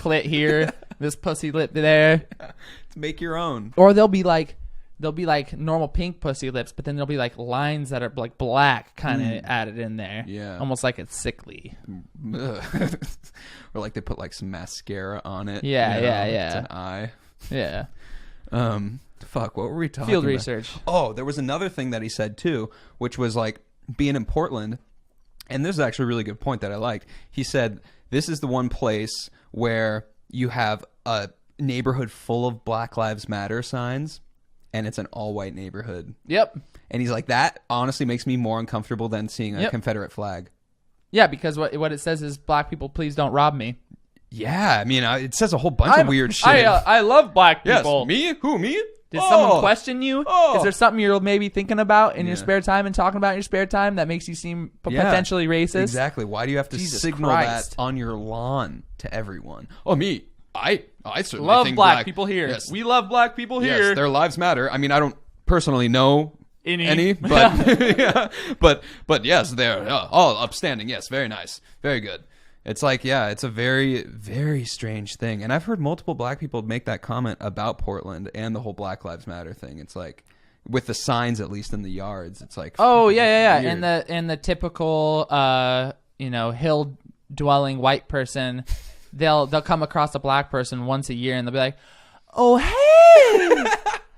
clit here, this pussy lip there. To make your own. Or they'll be like normal pink pussy lips, but then there'll be like lines that are like black kind of added in there. Yeah. Almost like it's sickly. Or like they put like some mascara on it. Yeah, you know? yeah. It's an eye. Yeah. Fuck, what were we talking Field about? research. Oh, there was another thing that he said too, which was like being in Portland, and this is actually a really good point that I liked. He said, this is the one place where you have a neighborhood full of Black Lives Matter signs, and it's an all-white neighborhood. Yep. And he's like, that honestly makes me more uncomfortable than seeing a Confederate flag. Yeah, because what it says is black people, please don't rob me. Yeah, I mean, it says a whole bunch of weird shit. I love black people. Yes, me? Who, me? Did someone question you? Oh. Is there something you're maybe thinking about in your spare time and talking about in your spare time that makes you seem potentially racist? Exactly. Why do you have to Jesus signal Christ. that on your lawn to everyone? Oh, me. I certainly Love think black people here. Yes. We love black people here. Yes, their lives matter. I mean, I don't personally know Any. but yeah, but yes, they're all upstanding. Yes, very nice, very good. It's like, yeah, it's a very, very strange thing. And I've heard multiple black people make that comment about Portland and the whole Black Lives Matter thing. It's like, with the signs, at least in the yards, it's like, Oh yeah. weird. And the typical hill dwelling white person, they'll come across a black person once a year and they'll be like, "Oh hey,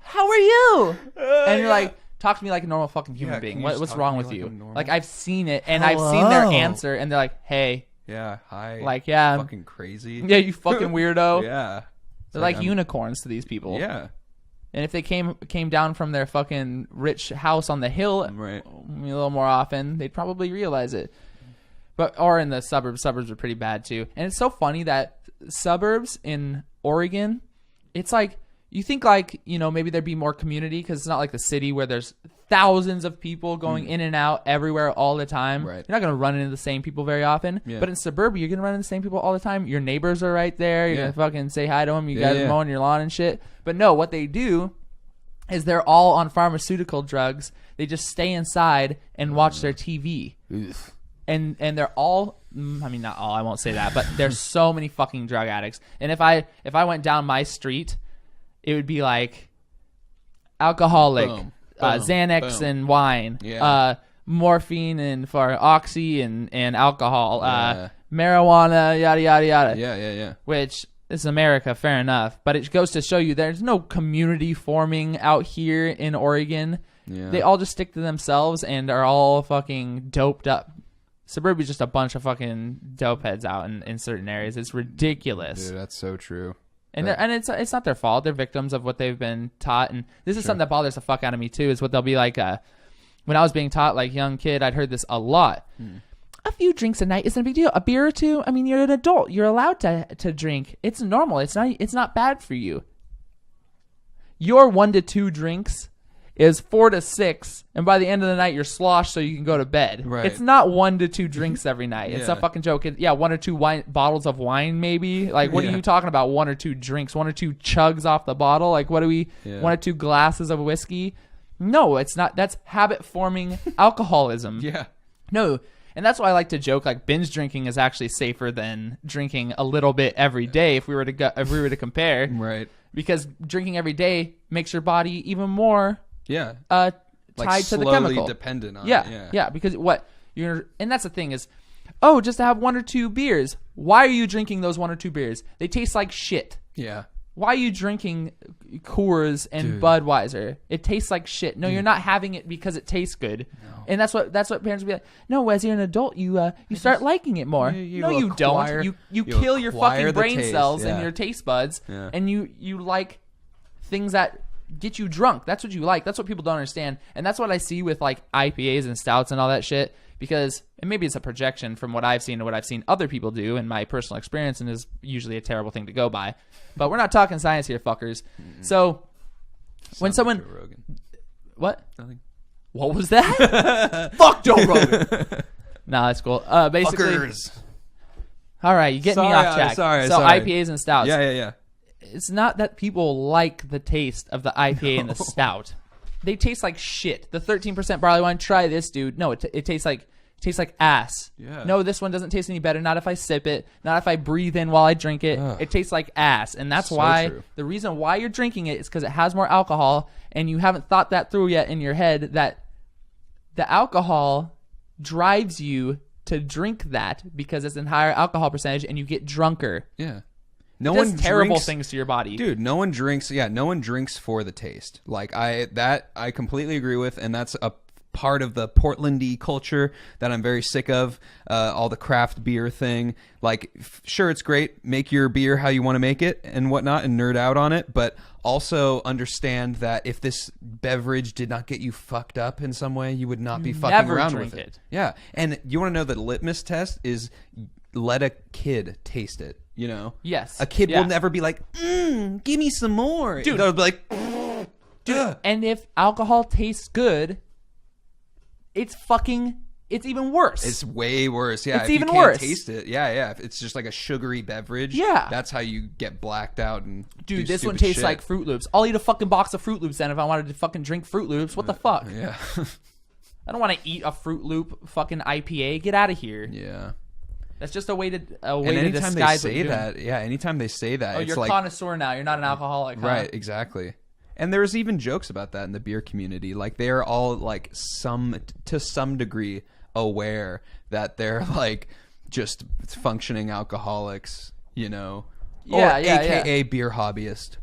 how are you?" And you're like, talk to me like a normal fucking human Yeah, being. can you just What's talk wrong to me with like you? a normal- Like I've seen it and I've seen their Hello. answer and they're like, "Hey, yeah, hi, like yeah, fucking crazy, yeah, you fucking weirdo." yeah, It's They're like I'm- unicorns to these people. yeah, And if they came down from their fucking rich house on the hill right, a little more often, they'd probably realize it. Or in the suburbs are pretty bad too. And it's so funny that suburbs in Oregon, it's like you think like, maybe there'd be more community because it's not like the city where there's thousands of people going in and out everywhere all the time. Right. You're not going to run into the same people very often. Yeah. But in suburbia, you're going to run into the same people all the time. Your neighbors are right there. You're Yeah. going to fucking say hi to them. You Yeah, guys yeah. are mowing your lawn and shit. But no, what they do is they're all on pharmaceutical drugs. They just stay inside and watch their TV. Oof. And they're all, I mean, not all, I won't say that, but there's so many fucking drug addicts. And if I went down my street, it would be like alcoholic, Boom. Xanax Boom. and wine, Yeah. morphine and for oxy and alcohol, Yeah. marijuana, yada, yada, yada. Yeah. Which is America, fair enough. But it goes to show you there's no community forming out here in Oregon. Yeah. They all just stick to themselves and are all fucking doped up. Suburbia's just a bunch of fucking dope heads out in certain areas. It's ridiculous. Dude, that's so true. And it's not their fault. They're victims of what they've been taught. And this is something that bothers the fuck out of me too. Is what they'll be like. When I was being taught, like young kid, I'd heard this a lot. A few drinks a night isn't a big deal. A beer or two. I mean, you're an adult. You're allowed to drink. It's normal. It's not bad for you. Your 1 to 2 drinks is 4 to 6, and by the end of the night you're sloshed so you can go to bed. Right. It's not 1 to 2 drinks every night. It's a Yeah. fucking joke. 1 or 2 bottles of wine maybe. Like what are you talking about? 1 or 2 drinks, 1 or 2 chugs off the bottle. Like what are we? 1 or 2 glasses of whiskey. No, it's not. That's habit forming alcoholism. Yeah. No. And that's why I like to joke, like binge drinking is actually safer than drinking a little bit every day if we were to compare. Right. Because drinking every day makes your body even more Yeah. tied Like to the slowly chemical. dependent on Yeah, it. yeah. Because and that's the thing is, oh, just to have 1 or 2 beers. Why are you drinking those 1 or 2 beers? They taste like shit. Yeah. Why are you drinking Coors and Dude. Budweiser? It tastes like shit. No, you're not having it because it tastes good. No. And that's what parents will be like. No, as you're an adult, you start liking it more. No, you acquire- don't. You you kill your acquire fucking the brain taste, cells yeah. and your taste buds, Yeah. and you like things that get you drunk. That's what you like. That's what people don't understand, and that's what I see with like IPAs and stouts and all that shit. Because, and maybe it's a projection from what I've seen and what I've seen other people do in my personal experience, and is usually a terrible thing to go by. But we're not talking science here, fuckers. So, when Sounds someone... like Joe Rogan. What? Nothing. What was that? Fuck Joe Rogan. Nah, that's cool. Basically... Fuckers. All right, you get me off track. So IPAs and stouts. Yeah. It's not that people like the taste of the IPA and the stout. They taste like shit. The 13% barley wine, try this, dude. No, it tastes like ass. Yeah. No, this one doesn't taste any better. Not if I sip it. Not if I breathe in while I drink it. Ugh. It tastes like ass. And that's So why true. the reason why you're drinking it is because it has more alcohol, and you haven't thought that through yet in your head that the alcohol drives you to drink that because it's in higher alcohol percentage and you get drunker. Yeah. It does terrible things to your body. Dude, no one drinks. Yeah, no one drinks for the taste. Like I completely agree with, and that's a part of the Portlandy culture that I'm very sick of. All the craft beer thing. Like, sure, it's great. Make your beer how you want to make it and whatnot, and nerd out on it. But also understand that if this beverage did not get you fucked up in some way, you would not be fucking never around drink with it. it. Yeah, and you want to know the litmus test is let a kid taste it. You know, Yes. a kid Yeah. will never be like, give me some more. Dude. They'll be like, Dude, and if alcohol tastes good, it's even worse. it's way worse. Yeah, It's if even you can't worse. taste it. Yeah. If it's just like a sugary beverage. Yeah. that's how you get blacked out and Dude, do this one stupid tastes shit. like Fruit Loops. I'll eat a fucking box of Fruit Loops then if I wanted to fucking drink Fruit Loops. What the fuck? Yeah, I don't want to eat a Fruit Loop fucking IPA. Get out of here. yeah. That's just a way to And anytime they disguise what say you're doing. that, anytime they say that, Oh, it's you're like a connoisseur now. You're not an alcoholic, huh? right, exactly. And there's even jokes about that in the beer community. Like they are all like to some degree aware that they're like just functioning alcoholics, you know. Yeah, or yeah, AKA beer hobbyist.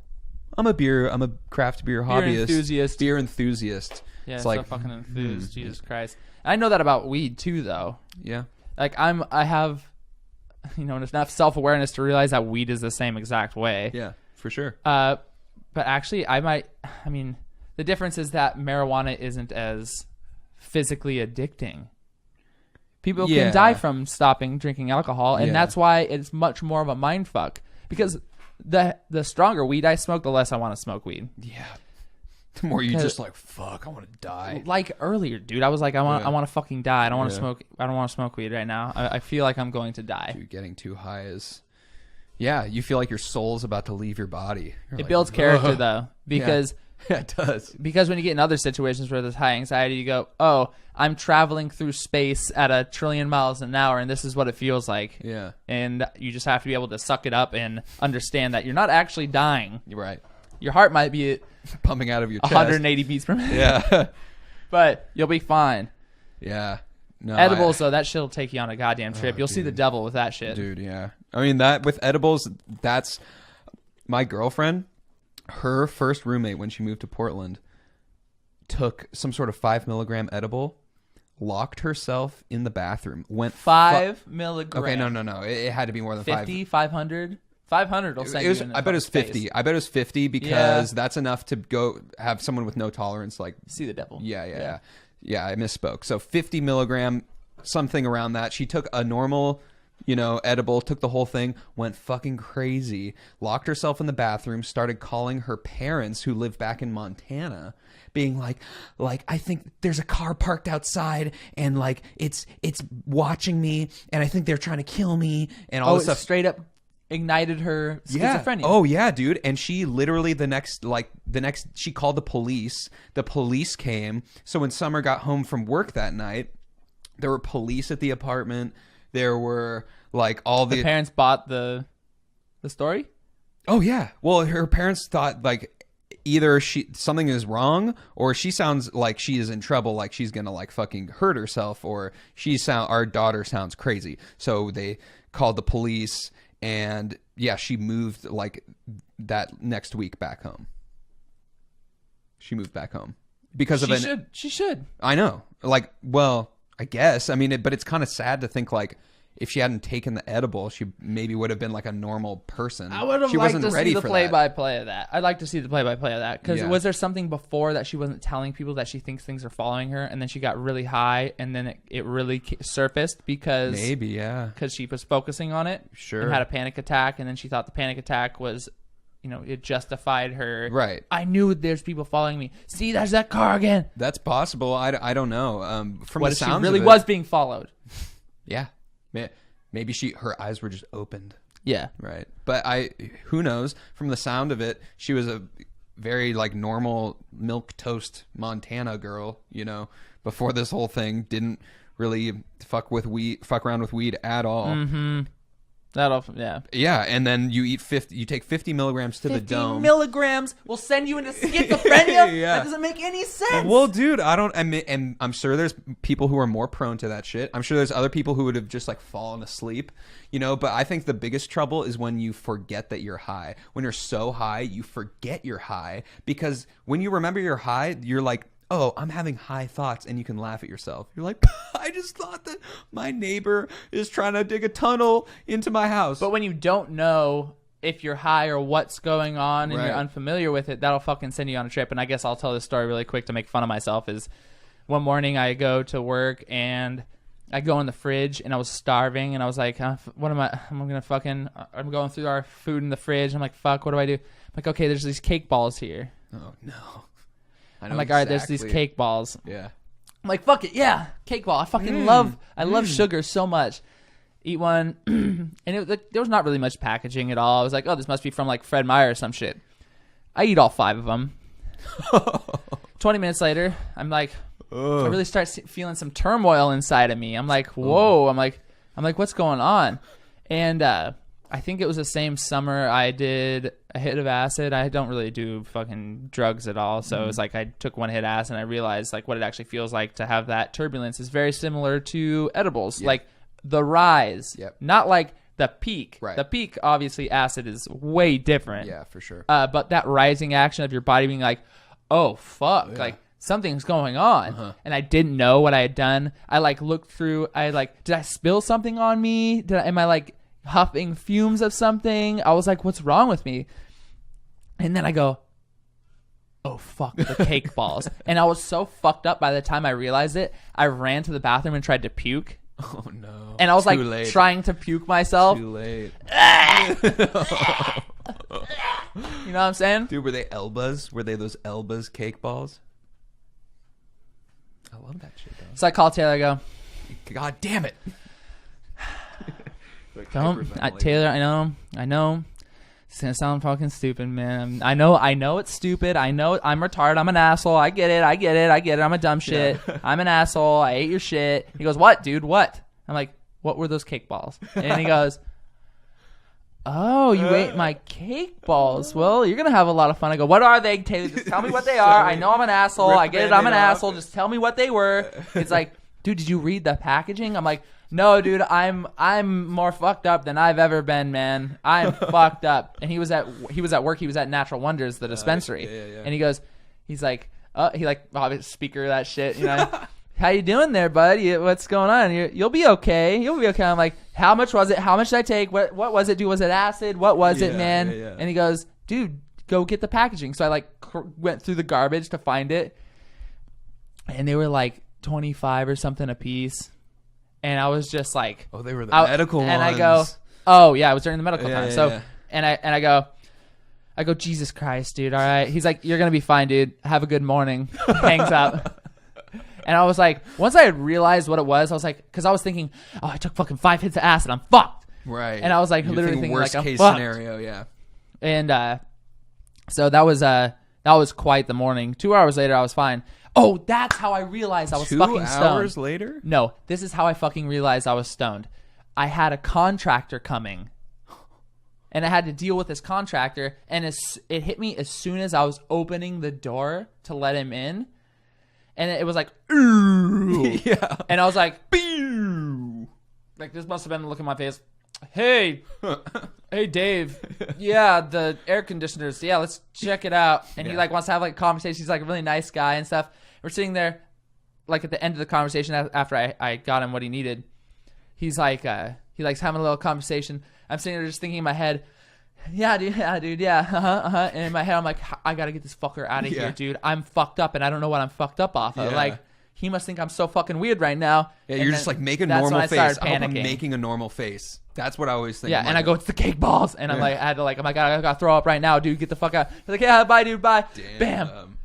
I'm a craft beer hobbyist. enthusiast. Beer enthusiast. Yeah, it's so like fucking enthused. Jesus Christ. I know that about weed too, though. yeah. Like I have, enough self-awareness to realize that weed is the same exact way. Yeah, for sure. But actually, the difference is that marijuana isn't as physically addicting. People Yeah. can die from stopping drinking alcohol, and Yeah. that's why it's much more of a mind fuck. Because the stronger weed I smoke, the less I want to smoke weed. Yeah. The more you 'Cause- just like fuck, I want to die. Like earlier, dude, I was like, I want to fucking die. I don't want to Yeah. smoke. I don't want to smoke weed right now. I feel like I'm going to die. Dude, getting too high is yeah, you feel like your soul's about to leave your body. You're It like, builds character "Ugh." though, because Yeah, it does. when you get in other situations where there's high anxiety, you go, oh, I'm traveling through space at 1 trillion miles an hour, and this is what it feels like. Yeah, And you just have to be able to suck it up and understand that you're not actually dying. you're right. Your heart might be at Pumping out of your chest. 180 beats per minute, Yeah, but you'll be fine. yeah. No, Edibles, though, that shit'll take you on a goddamn trip. You'll see the dude. devil with that shit. dude. Yeah, I mean that with edibles. That's my girlfriend. Her first roommate when she moved to Portland took some sort of 5 milligram edible. locked herself in the bathroom, went 5 milligrams. Okay, no. It had to be more than 50, 500? 500 will send you in I bet it was 50. space. I bet it was 50 because that's enough to go have someone with no tolerance like see the devil. Yeah, I misspoke. So 50 milligram, something around that. She took a normal, edible, took the whole thing, went fucking crazy, locked herself in the bathroom, started calling her parents who live back in Montana, being like I think there's a car parked outside and like it's watching me and I think they're trying to kill me and all this stuff. Straight up ignited her schizophrenia. Oh yeah, dude. And she literally the next she called the police. The police came. So when Summer got home from work that night, there were police at the apartment. There were like all the parents bought the story. Oh yeah. Well, her parents thought like either something is wrong or she sounds like she is in trouble, like she's gonna like fucking hurt herself, or our daughter sounds crazy. So they called the police. And yeah, she moved like that next week back home. She moved back home because She should. I know. Like, well, I guess. I mean, but it's kind of sad to think like if she hadn't taken the edible, she maybe would have been like a normal person. I would have liked to see the play-by-play of that. I'd like to see the play-by-play of that. Because was there something before that she wasn't telling people that she thinks things are following her, and then she got really high, and then it really surfaced because... Maybe, yeah. Because she was focusing on it. Sure. And had a panic attack, and then she thought the panic attack was... it justified her. Right. I knew there's people following me. See, there's that car again. That's possible. I don't know. From what the if she sounds really of it, was being followed? Yeah. Maybe her eyes were just opened. Yeah. Right. But who knows? From the sound of it, she was a very like normal milk toast Montana girl, before this whole thing, didn't really fuck around with weed at all. Mm-hmm. Yeah, and then you take 50 milligrams to the dome. 50 milligrams will send you into schizophrenia? Yeah. That doesn't make any sense. Well, dude, and I'm sure there's people who are more prone to that shit. I'm sure there's other people who would have just like fallen asleep, but I think the biggest trouble is when you forget that you're high. When you're so high, you forget you're high, because when you remember you're high, you're like, oh, I'm having high thoughts, and you can laugh at yourself. You're like, I just thought that my neighbor is trying to dig a tunnel into my house. But when you don't know if you're high or what's going on and you're unfamiliar with it, that'll fucking send you on a trip. And I guess I'll tell this story really quick to make fun of myself. Is one morning I go to work and I go in the fridge and I was starving and I was like, what am I? I'm going through our food in the fridge. I'm like, fuck, what do I do? I'm like, okay, there's these cake balls here. Oh, no. I'm like, all right, there's these cake balls. Yeah. I'm like, fuck it, yeah, cake ball. I fucking love sugar so much. Eat one, and there was not really much packaging at all. I was like, oh, this must be from like Fred Meyer or some shit. I eat all 5 of them. 20 minutes later, I'm like, I really start feeling some turmoil inside of me. I'm like, whoa. I'm like, what's going on? And I think it was the same summer I did a hit of acid. I don't really do fucking drugs at all. So it was like I took one hit of acid and I realized like what it actually feels like to have that turbulence is very similar to edibles. Yep. Like the rise, not like the peak. Right. The peak, obviously, acid is way different. Yeah, for sure. But that rising action of your body being like, oh, fuck, like something's going on. And I didn't know what I had done. I like looked through, did I spill something on me? Am I like huffing fumes of something? I was like, what's wrong with me? And then I go, oh fuck, the cake balls. And I was so fucked up by the time I realized it. I ran to the bathroom and tried to puke. Oh no. And I was trying to puke myself. Too late. You know what I'm saying? Dude, were they Elbas? Were they those Elbas cake balls? I love that shit though. So I call Taylor, I go, God damn it. Taylor, I know. It's gonna sound fucking stupid, man. I know it's stupid. I know I'm retarded. I'm an asshole. I get it. I'm a dumb shit. I'm an asshole. I ate your shit. He goes, what, dude? What? I'm like, what were those cake balls? And he goes, oh, you ate my cake balls. Well, you're gonna have a lot of fun. I go, what are they, Taylor? Just tell me what they are. I know I'm an asshole. I get it. I'm an asshole. Just tell me what they were. It's like, dude, did you read the packaging? I'm like, no, dude, I'm more fucked up than I've ever been, man. I'm fucked up. And he was at work. He was at Natural Wonders, the dispensary. Yeah. And he like, obviously speaker of that shit, you know. how you doing there, buddy? What's going on? You'll be okay. You'll be okay. I'm like, how much was it? How much did I take? What was it? Dude, was it acid? What was it, man? Yeah. And he goes, dude, go get the packaging. So I like went through the garbage to find it. And they were like 25 or something a piece. And I was just like, oh, they were the medical ones. And I go, oh yeah, it was during the medical time. Yeah, so, yeah. and I go, Jesus Christ, dude. All right. He's like, you're going to be fine, dude. Have a good morning. Hangs up. And I was like, once I had realized what it was, I was like, because I was thinking, oh, I took fucking 5 hits of acid. I'm fucked. Right. And I was like, You're literally thinking worst like, I'm case fucked. scenario, yeah. And so that was quite the morning. 2 hours later, I was fine. Oh, that's how I realized I was fucking stoned. 2 hours later? No, this is how I fucking realized I was stoned. I had a contractor coming, and I had to deal with this contractor, and it hit me as soon as I was opening the door to let him in, and it was like, ooh. Yeah. And I was like, pew. Like, this must have been the look in my face. Hey, Dave. Yeah, the air conditioners. Yeah, let's check it out. And he like wants to have like a conversation. He's like a really nice guy and stuff. We're sitting there, like at the end of the conversation after I got him what he needed. He's like, he likes having a little conversation. I'm sitting there just thinking in my head, yeah, dude, yeah, And in my head, I'm like, I gotta get this fucker out of here, dude. I'm fucked up, and I don't know what I'm fucked up off of. Yeah. Like, he must think I'm so fucking weird right now. Yeah, And you're then just like, make a that's normal when I face. started I hope I'm panicking. making a normal face. That's what I always think. Yeah, I'm and like, I go, it's the cake balls. And I'm like, I gotta throw up right now, dude. Get the fuck out. He's like, yeah, bye, dude, bye. damn. Bam.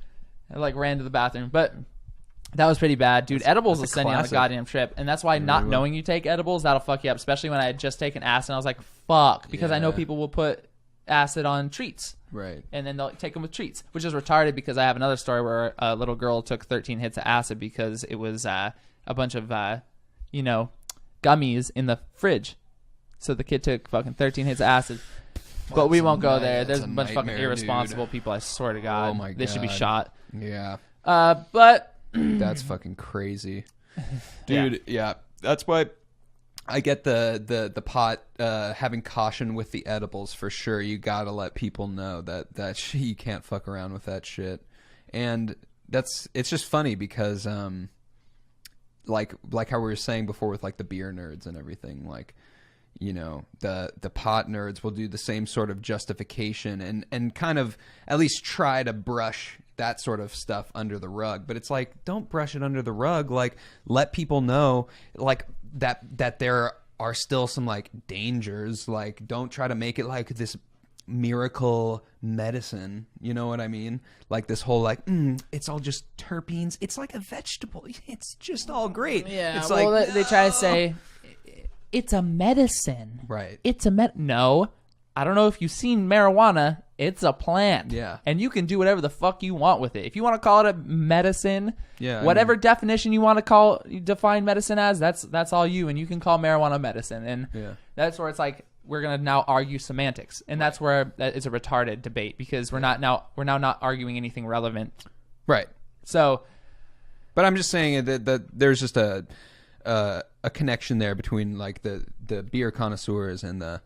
I like ran to the bathroom. But that was pretty bad, dude. Edibles will that's a send you on a classic. goddamn trip. And that's why not will. knowing you take edibles, that'll fuck you up. Especially when I had just taken acid. And I was like, fuck. Because I know Yeah. people will put acid on treats. Right. And then they'll take them with treats. Which is retarded because I have another story where a little girl took 13 hits of acid because it was a bunch of, gummies in the fridge. So the kid took fucking 13 hits of acid. But we won't go there. There's a bunch of fucking nightmare, irresponsible dude. people, I swear to God. Oh my They should be God. shot. Yeah. But That's fucking crazy. Dude, yeah. That's why I get the pot having caution with the edibles for sure. You gotta let people know that you can't fuck around with that shit. And it's just funny because like how we were saying before with like the beer nerds and everything, like, you know, the pot nerds will do the same sort of justification and kind of at least try to brush that sort of stuff under the rug. But it's like, don't brush it under the rug. Like, let people know like that there are still some like dangers. Like, don't try to make it like this miracle medicine, you know what I mean? Like this whole like it's all just terpenes, it's like a vegetable, it's just all great. yeah, it's well, like they try to say it's a medicine. Right. It's a no. I don't know if you've seen marijuana. It's a plant. Yeah. And you can do whatever the fuck you want with it. If you want to call it a medicine, Yeah, I whatever definition you want to define medicine as, that's all you. And you can call marijuana medicine. And Yeah. that's where it's like we're gonna now argue semantics, and that's where that is a retarded debate because we're now not arguing anything relevant. Right. So, But I'm just saying that there's just a connection there between like the beer connoisseurs and the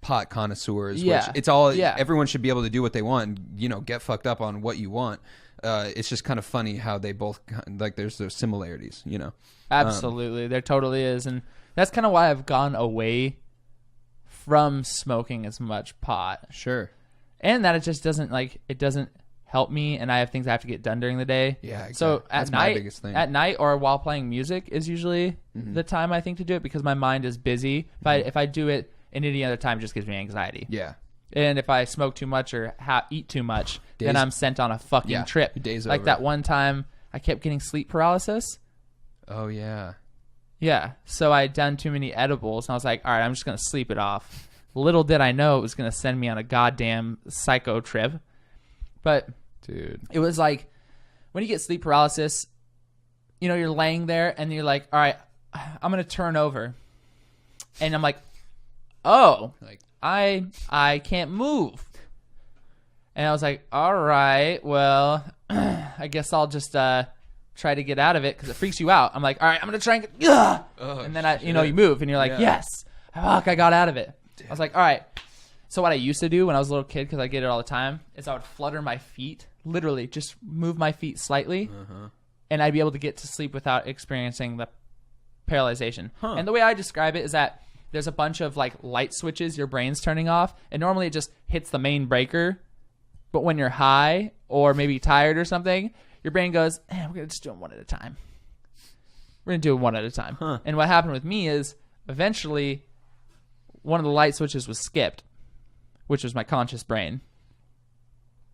pot connoisseurs. Yeah. Which it's all. Yeah. Everyone should be able to do what they want. You know, get fucked up on what you want. It's just kind of funny how they both like. There's those similarities. You know. absolutely, there totally is, and that's kind of why I've gone away from smoking as much pot, Sure. and that it just doesn't help me, and I have things I have to get done during the day. Yeah, exactly. So at That's my night, biggest thing. at night or while playing music is usually the time I think to do it because my mind is busy. If I do it in any other time, it just gives me anxiety. Yeah. And if I smoke too much or eat too much, then Days- I'm sent on a fucking Yeah, trip. day's like over. that one time I kept getting sleep paralysis. Oh yeah. Yeah. So I had done too many edibles and I was like, all right, I'm just going to sleep it off. Little did I know it was going to send me on a goddamn psycho trip. But Dude. it was like when you get sleep paralysis, you know, you're laying there and you're like, all right, I'm going to turn over. And I'm like, oh, Like. I can't move. And I was like, all right, well, I guess I'll just try to get out of it because it freaks you out. I'm like, all right, I'm going to try and get, and then you move and you're like, Yeah. yes, fuck, I got out of it. I was like, all right. So what I used to do when I was a little kid, because I get it all the time, is I would flutter my feet, literally just move my feet slightly, and I'd be able to get to sleep without experiencing the paralyzation. Huh. And the way I describe it is that there's a bunch of like light switches your brain's turning off, and normally it just hits the main breaker. But when you're high or maybe tired or something, your brain goes, we're going to just do them one at a time. We're going to do it one at a time. Huh. And what happened with me is eventually one of the light switches was skipped, which was my conscious brain.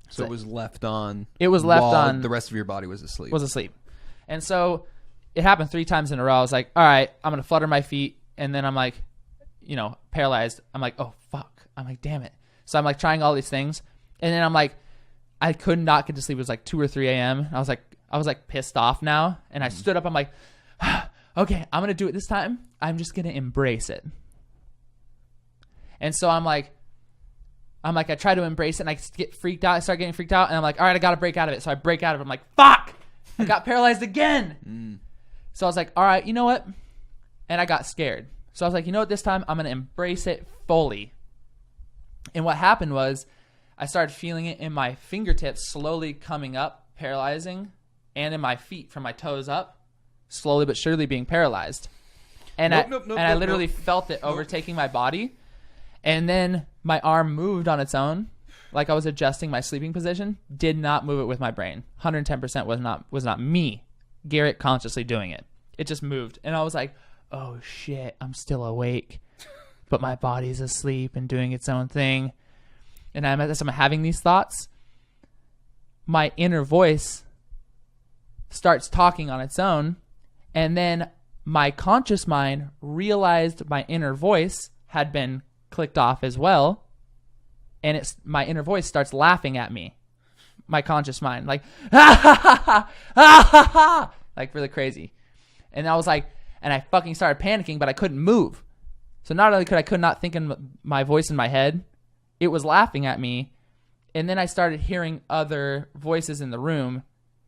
So it was left on. It was left while on. The rest of your body was asleep. And so it happened 3 times in a row. I was like, all right, I'm going to flutter my feet. And then I'm like, paralyzed. I'm like, oh, fuck. I'm like, damn it. So I'm like trying all these things. And then I'm like, I could not get to sleep. It was like 2 or 3 a.m. I was like pissed off now. And I stood up. I'm like, okay, I'm going to do it this time. I'm just going to embrace it. And so I'm like, I try to embrace it and I get freaked out. I start getting freaked out and I'm like, all right, I got to break out of it. So I break out of it. I'm like, fuck, I got paralyzed again. So I was like, all right, you know what? And I got scared. So I was like, you know what, this time I'm going to embrace it fully. And what happened was I started feeling it in my fingertips slowly coming up, paralyzing, and in my feet from my toes up, slowly but surely being paralyzed. And I literally felt it overtaking my body. And then my arm moved on its own, like I was adjusting my sleeping position. Did not move it with my brain. 110% was not me, Garrett, consciously doing it. It just moved. And I was like, oh shit, I'm still awake, but my body's asleep and doing its own thing. And as I'm having these thoughts, my inner voice starts talking on its own. And then my conscious mind realized my inner voice had been clicked off as well. And my inner voice starts laughing at me. My conscious mind, like, ha ha ha ha, ha ha ha, like really crazy. And I was like, and I fucking started panicking, but I couldn't move. So not only could not think in my voice in my head, it was laughing at me. And then I started hearing other voices in the room.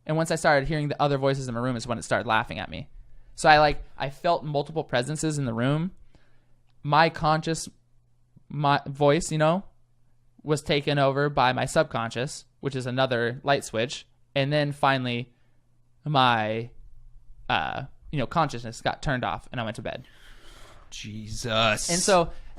And once I started hearing the other voices in the room is when it started laughing at me. So I felt multiple presences in the room. My conscious voice, was taken over by my subconscious, which is another light switch. And then finally my, consciousness got turned off and I went to bed. Jesus.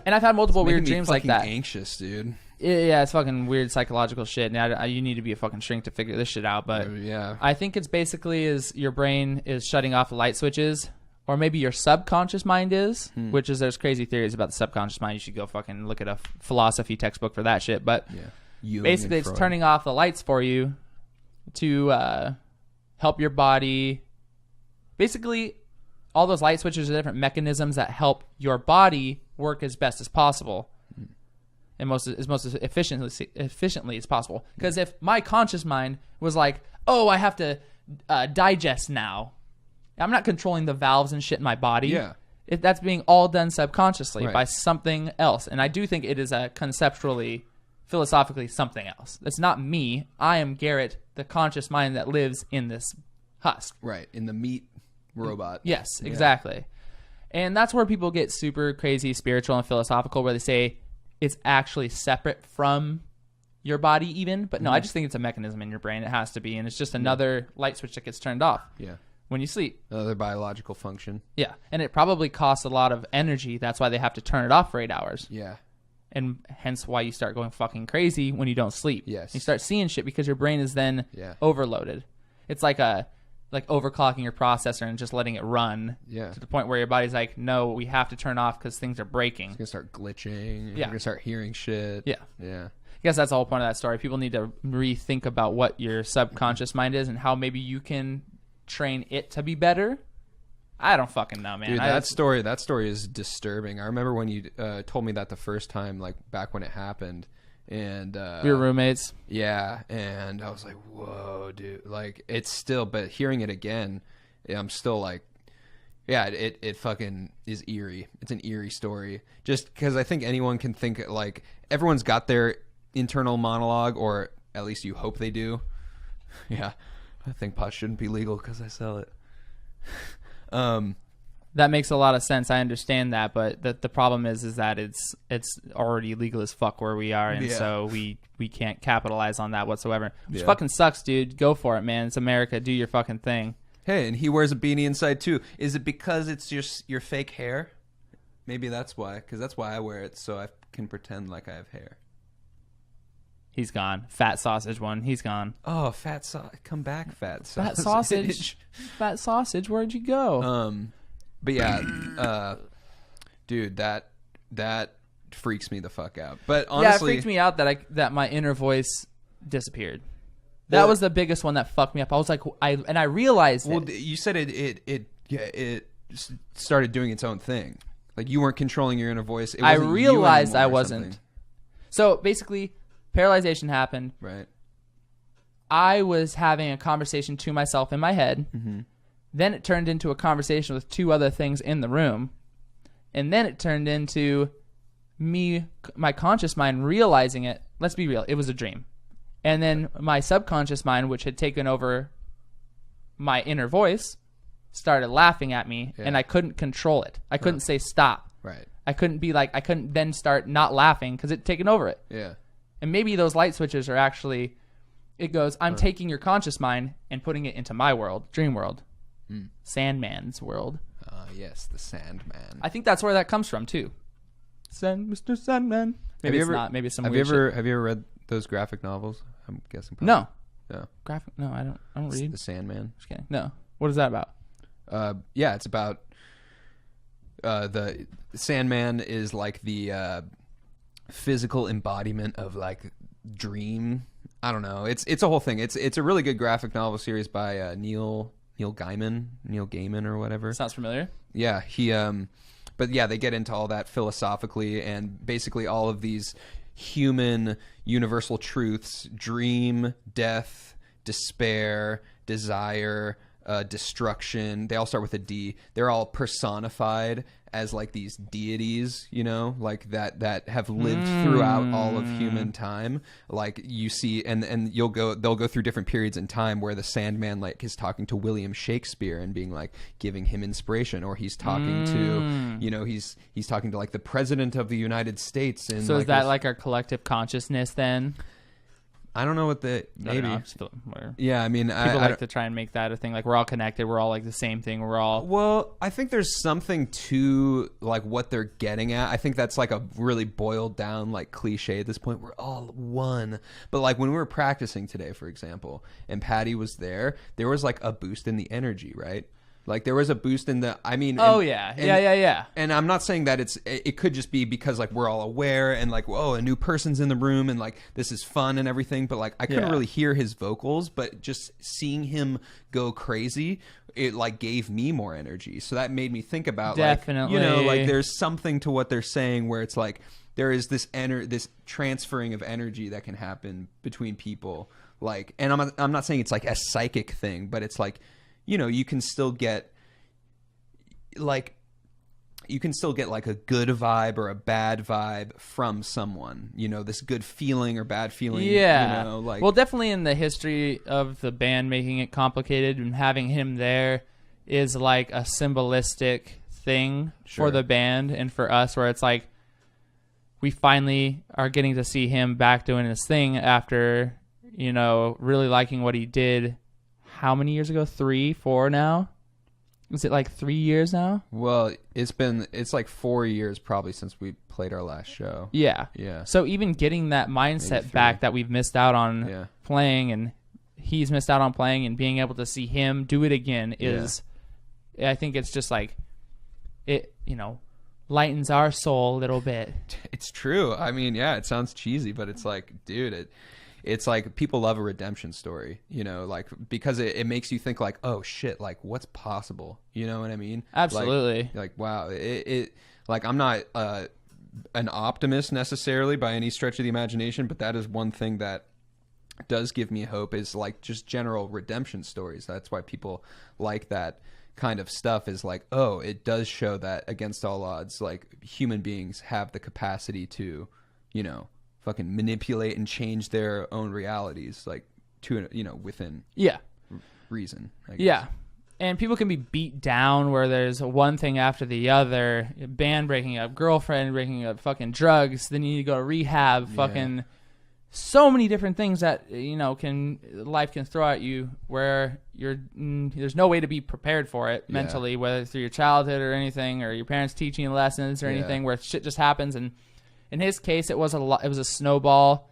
And I've had multiple weird Making me dreams like that. Anxious, dude. Yeah, it's fucking weird psychological shit. Now you need to be a fucking shrink to figure this shit out. But yeah, I think it's basically is your brain is shutting off the light switches, or maybe your subconscious mind is. Which is there's crazy theories about the subconscious mind. You should go fucking look at a philosophy textbook for that shit. But basically, it's turning off the lights for you to help your body. Basically, all those light switches are different mechanisms that help your body work as best as possible and most efficiently as possible. Because if my conscious mind was like, oh, I have to digest now, I'm not controlling the valves and shit in my body. Yeah. That's being all done subconsciously by something else. And I do think it is conceptually, philosophically something else. It's not me. I am Garrett, the conscious mind that lives in this husk. Right, in the meat robot. Yes, exactly. And that's where people get super crazy spiritual and philosophical, where they say it's actually separate from your body even. But no, I just think it's a mechanism in your brain. It has to be. And it's just another light switch that gets turned off when you sleep. Another biological function. Yeah. And it probably costs a lot of energy. That's why they have to turn it off for 8 hours. Yeah. And hence why you start going fucking crazy when you don't sleep. Yes. You start seeing shit because your brain is then overloaded. It's like overclocking your processor and just letting it run to the point where your body's like, no, we have to turn off because things are breaking. It's going to start glitching. Yeah. You're going to start hearing shit. Yeah. Yeah. I guess that's the whole point of that story. People need to rethink about what your subconscious mind is and how maybe you can train it to be better. I don't fucking know, man. Dude, that story is disturbing. I remember when you told me that the first time, like back when it happened. And we were roommates. Yeah, and I was like, whoa, dude. Like, it's still, but hearing it again, I'm still like, yeah, it fucking is eerie. It's an eerie story. Just because I think anyone can think, like, everyone's got their internal monologue, or at least you hope they do. Yeah, I think pot shouldn't be legal because I sell it. That makes a lot of sense. I understand that, but the problem is that it's already legal as fuck where we are, and so we can't capitalize on that whatsoever. Which fucking sucks, dude. Go for it, man. It's America. Do your fucking thing. Hey, and he wears a beanie inside too. Is it because it's just your fake hair? Maybe that's why. Because that's why I wear it, so I can pretend like I have hair. He's gone. Fat sausage one. He's gone. Oh, fat sausage. Come back, fat sausage. Fat sausage. Fat sausage. Where'd you go? But yeah, dude, that freaks me the fuck out. But honestly, it freaked me out that my inner voice disappeared. That was the biggest one that fucked me up. I was like, I realized it. Well, you said it started doing its own thing. Like you weren't controlling your inner voice. It I wasn't you realized anymore I or wasn't. something. So basically, paralyzation happened. Right. I was having a conversation to myself in my head. Mm-hmm. Then it turned into a conversation with two other things in the room. And then it turned into me, my conscious mind realizing it. Let's be real. It was a dream. And then my subconscious mind, which had taken over my inner voice, started laughing at me, and I couldn't control it. I couldn't say stop. Right. I couldn't then start not laughing because it taken over it. Yeah. And maybe those light switches are actually, it goes, I'm taking your conscious mind and putting it into my world, dream world, Sandman's world. Yes, the Sandman. I think that's where that comes from too. Mr. Sandman. Maybe it's not. Maybe it's some weird shit. Have you ever read those graphic novels? I'm guessing. Probably. No. No. Graphic? No, I don't read. The Sandman. Just kidding. No. What is that about? Yeah, it's about the Sandman is like the physical embodiment of like dream. I don't know. It's a whole thing. It's a really good graphic novel series by Neil Gaiman or whatever. Sounds familiar. Yeah, he but yeah, they get into all that philosophically and basically all of these human universal truths: dream, death, despair, desire, destruction. They all start with a D. They're all personified as like these deities, you know, like that have lived throughout all of human time. Like you see, and they'll go through different periods in time where the Sandman like is talking to William Shakespeare and being like giving him inspiration, or he's talking to, you know, he's talking to like the president of the United States. And so like is that like our collective consciousness then? I don't know what the maybe. Yeah, I mean, people like to try and make that a thing. Like we're all connected. We're all like the same thing. We're all. Well, I think there's something to like what they're getting at. I think that's like a really boiled down like cliche at this point. We're all one. But like when we were practicing today, for example, and Patty was there was like a boost in the energy, right? Like there was a boost in the. I mean. Yeah. And I'm not saying that it could just be because like we're all aware and like, whoa, a new person's in the room and like this is fun and everything. But like I couldn't really hear his vocals, but just seeing him go crazy, it like gave me more energy. So that made me think about definitely, like, you know, like there's something to what they're saying where it's like there is this transferring of energy that can happen between people. Like, and I'm not saying it's like a psychic thing, but it's like, you know, you can still get like a good vibe or a bad vibe from someone, you know, this good feeling or bad feeling. Yeah. You know, like, well, definitely in the history of the band making it complicated and having him there is like a symbolistic thing for the band and for us, where it's like we finally are getting to see him back doing his thing after, you know, really liking what he did. How many years ago? 3, 4 now? Is it like 3 years now? Well, it's like 4 years probably since we played our last show. Yeah. Yeah. So even getting that mindset back that we've missed out on playing, and he's missed out on playing, and being able to see him do it again is, I think it's just like, it, you know, lightens our soul a little bit. It's true. I mean, yeah, it sounds cheesy, but it's like, dude, it's like people love a redemption story, you know, like because it makes you think like, oh shit, like what's possible, you know what I mean? Absolutely. Like wow, it like I'm not an optimist necessarily by any stretch of the imagination, but that is one thing that does give me hope, is like just general redemption stories. That's why people like that kind of stuff, is like, oh, it does show that against all odds, like human beings have the capacity to, you know, fucking manipulate and change their own realities, like to, you know, within reason, I guess. Yeah. And people can be beat down where there's one thing after the other, band breaking up, girlfriend breaking up, fucking drugs, then you need to go to rehab, fucking so many different things that life can throw at you where there's no way to be prepared for it mentally, whether through your childhood or anything, or your parents teaching you lessons or anything, where shit just happens. And in his case, it was a snowball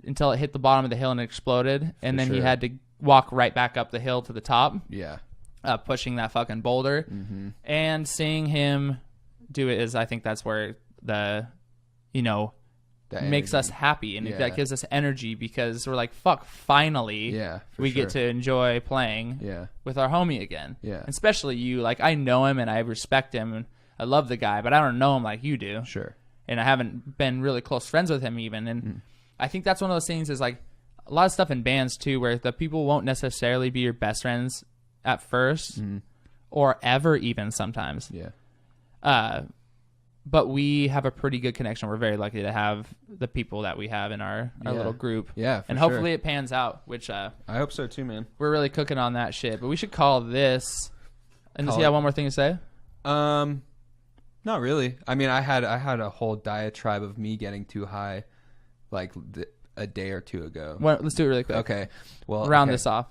until it hit the bottom of the hill and it exploded, and then he had to walk right back up the hill to the top, pushing that fucking boulder. And seeing him do it is, I think that's where the makes us happy, and that gives us energy, because we're like, fuck, finally we get to enjoy playing with our homie again. And especially you, like, I know him and I respect him and I love the guy, but I don't know him like you do. And I haven't been really close friends with him even. And I think that's one of those things, is like a lot of stuff in bands too, where the people won't necessarily be your best friends at first or ever, even sometimes. But we have a pretty good connection. We're very lucky to have the people that we have in our little group. And hopefully it pans out, which I hope so too, man. We're really cooking on that shit. But we should call this. And does he have one more thing to say? Not really. I mean, I had a whole diatribe of me getting too high, like a day or two ago. Well, let's do it really quick. Okay. Well, round this off.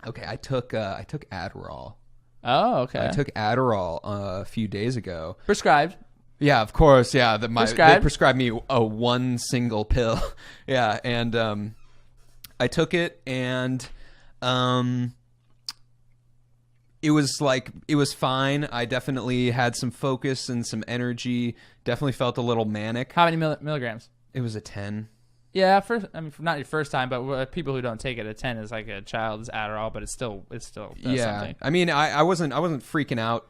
Okay, I took Adderall. Oh, okay. I took Adderall a few days ago. Prescribed. Yeah, of course. Yeah, they prescribed me one single pill. And I took it, and it was fine. I definitely had some focus and some energy. Definitely felt a little manic. How many milligrams? It was a 10. Yeah, not your first time, but people who don't take it, a 10 is like a child's Adderall, but it still does something. I mean, I wasn't freaking out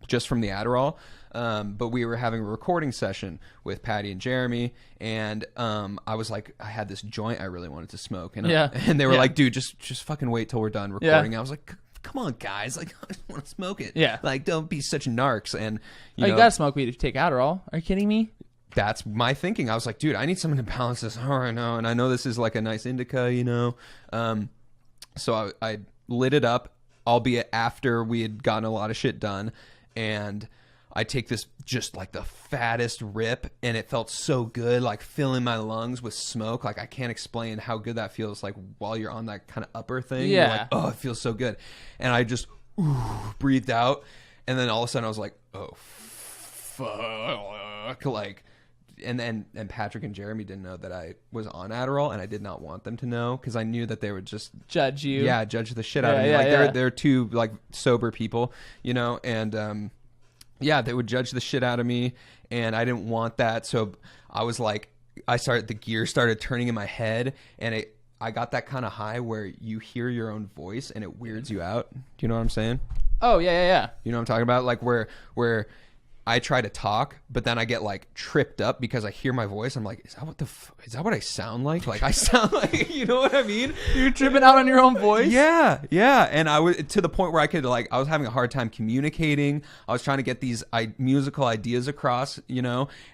just from the Adderall. But we were having a recording session with Patty and Jeremy, and I was like, I had this joint I really wanted to smoke, and and they were like, dude, just fucking wait till we're done recording. I was like, come on, guys, like, I just want to smoke it. Like, don't be such narcs. And you gotta smoke weed to take Adderall. Are you kidding me? That's my thinking. I was like, dude, I need something to balance this. All right, now, and I know this is like a nice indica, So I lit it up, albeit after we had gotten a lot of shit done, and I take this just like the fattest rip, and it felt so good, like filling my lungs with smoke. Like, I can't explain how good that feels, like while you're on that kind of upper thing. You're like, oh, it feels so good. And I just breathed out, and then all of a sudden I was like, oh, fuck. Like, and Patrick and Jeremy didn't know that I was on Adderall, and I did not want them to know, because I knew that they would just judge you. Yeah, judge the shit out of me. Like, they're two like sober people, and they would judge the shit out of me, and I didn't want that. So I was like, the gears started turning in my head, and I got that kind of high where you hear your own voice and it weirds you out. Do you know what I'm saying? Oh, yeah. You know what I'm talking about? Like where I try to talk, but then I get like tripped up because I hear my voice. I'm like, is that what I sound like? Like, I sound like, you know what I mean? You're tripping out on your own voice? Yeah. And I was to the point where I was having a hard time communicating. I was trying to get these musical ideas across,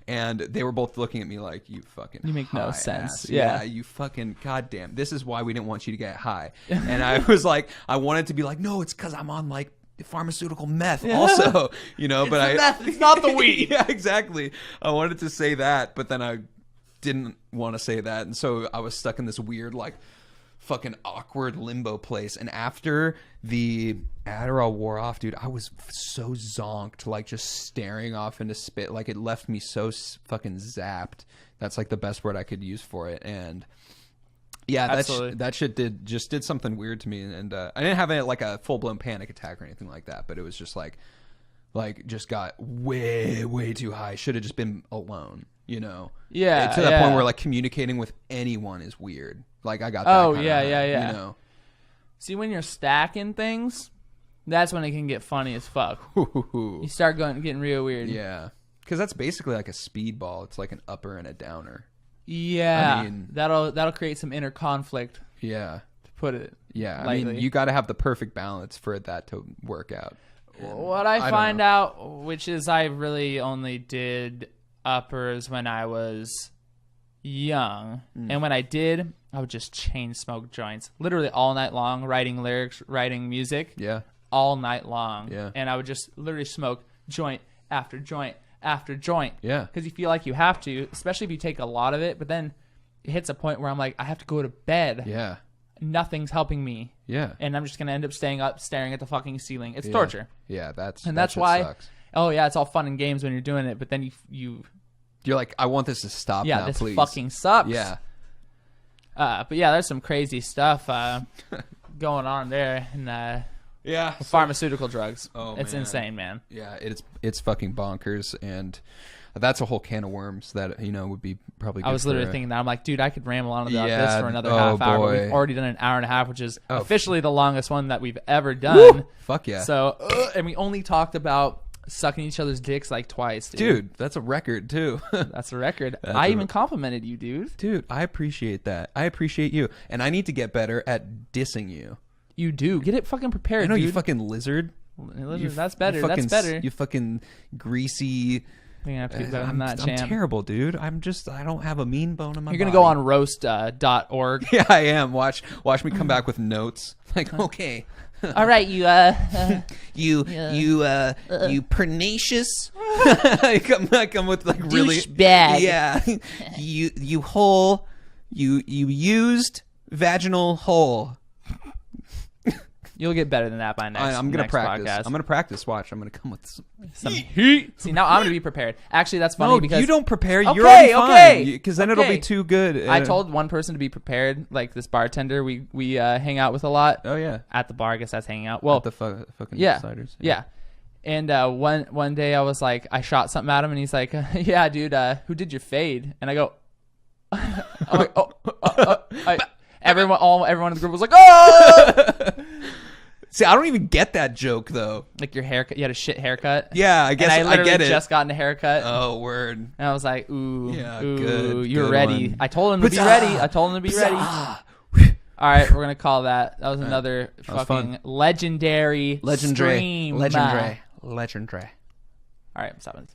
and they were both looking at me like, you make no sense. Ass. Yeah, you fucking goddamn. This is why we didn't want you to get high. And I was like, I wanted to be like, no, it's because I'm on like pharmaceutical meth also, but meth, it's not the weed. Yeah, exactly. I wanted to say that, but then I didn't want to say that, and so I was stuck in this weird, like, fucking awkward limbo place. And after the Adderall wore off, dude, I was so zonked, like, just staring off into spit. Like, it left me so fucking zapped. That's like the best word I could use for it. And yeah, that shit did something weird to me, and I didn't have like a full blown panic attack or anything like that, but it was just like just got way too high. Should have just been alone, Yeah, to that point where like communicating with anyone is weird. Like, I got that. Yeah. See, when you're stacking things, that's when it can get funny as fuck. You start getting real weird. Yeah, because that's basically like a speedball. It's like an upper and a downer. Yeah, I mean, that'll create some inner conflict. Yeah, to put it. Yeah, lightly. I mean, you got to have the perfect balance for that to work out. And what I find out, which is I really only did uppers when I was young, and when I did, I would just chain smoke joints, literally all night long, writing lyrics, writing music. Yeah, all night long. Yeah, and I would just literally smoke joint after joint after joint. Yeah, because you feel like you have to, especially if you take a lot of it. But then it hits a point where I'm like, I have to go to bed. Yeah. Nothing's helping me. Yeah. And I'm just going to end up staying up, staring at the fucking ceiling. It's torture. Yeah, that's that's shit why, sucks. oh yeah, it's all fun and games when you're doing it, but then You're like, I want this to stop yeah, now, this please. fucking sucks. Yeah. But yeah, there's some crazy stuff going on there. And Yeah. pharmaceutical drugs. Oh, it's man. insane, man. Yeah, it's fucking bonkers, and that's a whole can of worms that would be probably good I was literally for, thinking that. I'm like, dude, I could ramble on about Yeah, this for another oh, half hour. But boy. we've already done an hour and a half, which is Oh. officially the longest one that we've ever done. Fuck yeah. So, and we only talked about sucking each other's dicks like twice, Dude, that's a record too. That's a record. I even complimented you, dude. Dude, I appreciate that. I appreciate you, and I need to get better at dissing you. You do. Get it fucking prepared, I know, dude. you fucking lizard. That's better. You fucking, That's better. You fucking greasy. You're gonna have to do better than that, I'm champ. terrible, dude. I don't have a mean bone in my You're gonna body. go on roast.org. Yeah, I am. Watch me come back with notes. Like, okay. All right, you You pernicious. I come with like really douchebag. Yeah. you whole you used vaginal hole. You'll get better than that by next. I'm gonna next practice. Podcast. I'm gonna practice. Watch. I'm gonna come with some heat. See, now I'm gonna be prepared. Actually, that's funny No, because you don't prepare. Okay, You're already fine. okay, Because then it'll okay. be too good. I told one person to be prepared, like this bartender we hang out with a lot. Oh yeah. At the bar, I guess that's hanging out. Well, At the fucking yeah, ciders. yeah. And one day I was like, I shot something at him, and he's like, "Yeah, dude, who did your fade?" And I go, I'm like, everyone in the group was like, "Oh!" See, I don't even get that joke though. Like your haircut, you had a shit haircut. Yeah, I guess and I literally get it. just gotten a haircut. Oh, word. And I was like, ooh, Yeah, ooh, good, you're good ready. one. I told him to be ready. I told him to be ready. All right, we're gonna call that. That was another was fucking fun. legendary stream. Legendary. All right, I'm stopping.